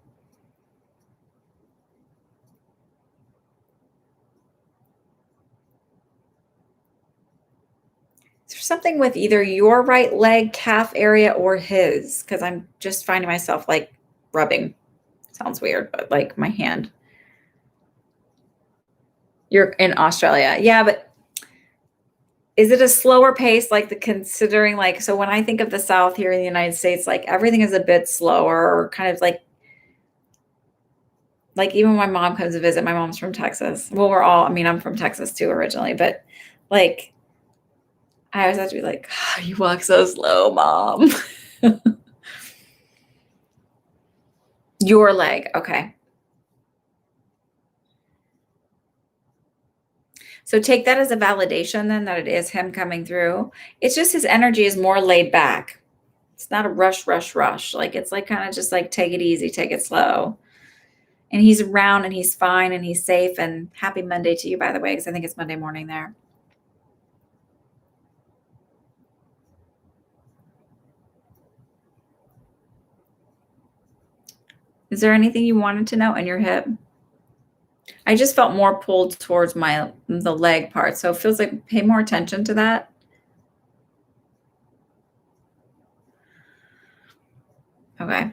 There's something with either your right leg, calf area, or his, because I'm just finding myself like rubbing. Sounds weird, but like my hand. You're in Australia. Yeah, but is it a slower pace, like the considering, like, so when I think of the South here in the United States, like everything is a bit slower, or kind of like even when my mom comes to visit, my mom's from Texas. Well, I mean, I'm from Texas too originally, but like I always have to be like, oh, you walk so slow, mom. Your leg. Okay. So take that as a validation then that it is him coming through. It's just his energy is more laid back. It's not a rush, rush, rush. Like it's like kind of just like take it easy, take it slow. And he's around and he's fine and he's safe. And happy Monday to you, by the way, because I think it's Monday morning there. Is there anything you wanted to know in your hip? I just felt more pulled towards the leg part. So it feels like pay more attention to that. Okay.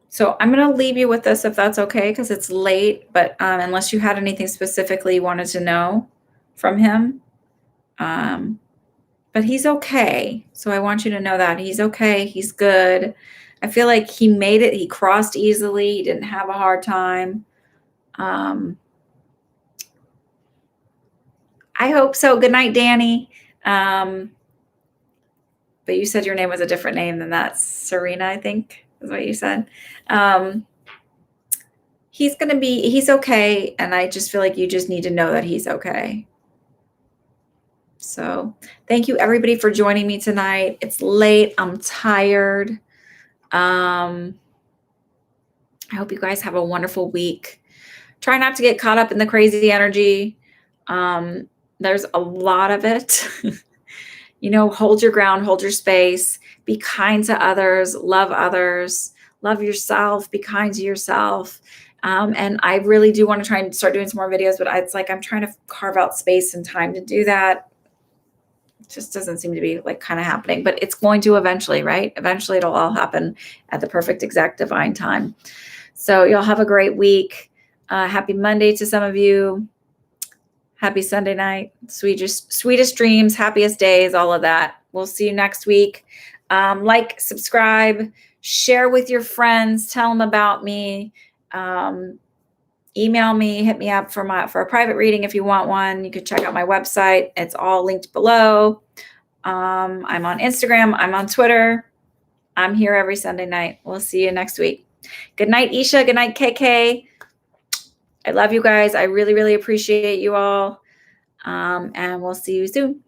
So I'm going to leave you with this if that's okay, because it's late, but unless you had anything specifically you wanted to know from him. But he's okay. So I want you to know that he's okay. He's good. I feel like he made it. He crossed easily. He didn't have a hard time. I hope so. Good night, Danny. But you said your name was a different name than that. Serena, I think is what you said. He's okay. And I just feel like you just need to know that he's okay. So thank you everybody for joining me tonight. It's late. I'm tired. I hope you guys have a wonderful week. Try not to get caught up in the crazy energy. There's a lot of it. Hold your ground, hold your space, be kind to others, love yourself, be kind to yourself. And I really do want to try and start doing some more videos, but it's like I'm trying to carve out space and time to do that. It just doesn't seem to be like kind of happening, but it's going to eventually, right? Eventually it'll all happen at the perfect, exact divine time. So y'all have a great week. Happy Monday to some of you. Happy Sunday night. Sweetest dreams, happiest days, all of that. We'll see you next week. Like, subscribe, share with your friends, tell them about me. Email me, hit me up for a private reading if you want one. You can check out my website. It's all linked below. I'm on Instagram. I'm on Twitter. I'm here every Sunday night. We'll see you next week. Good night, Isha. Good night, KK. I love you guys. I really, really appreciate you all. And we'll see you soon.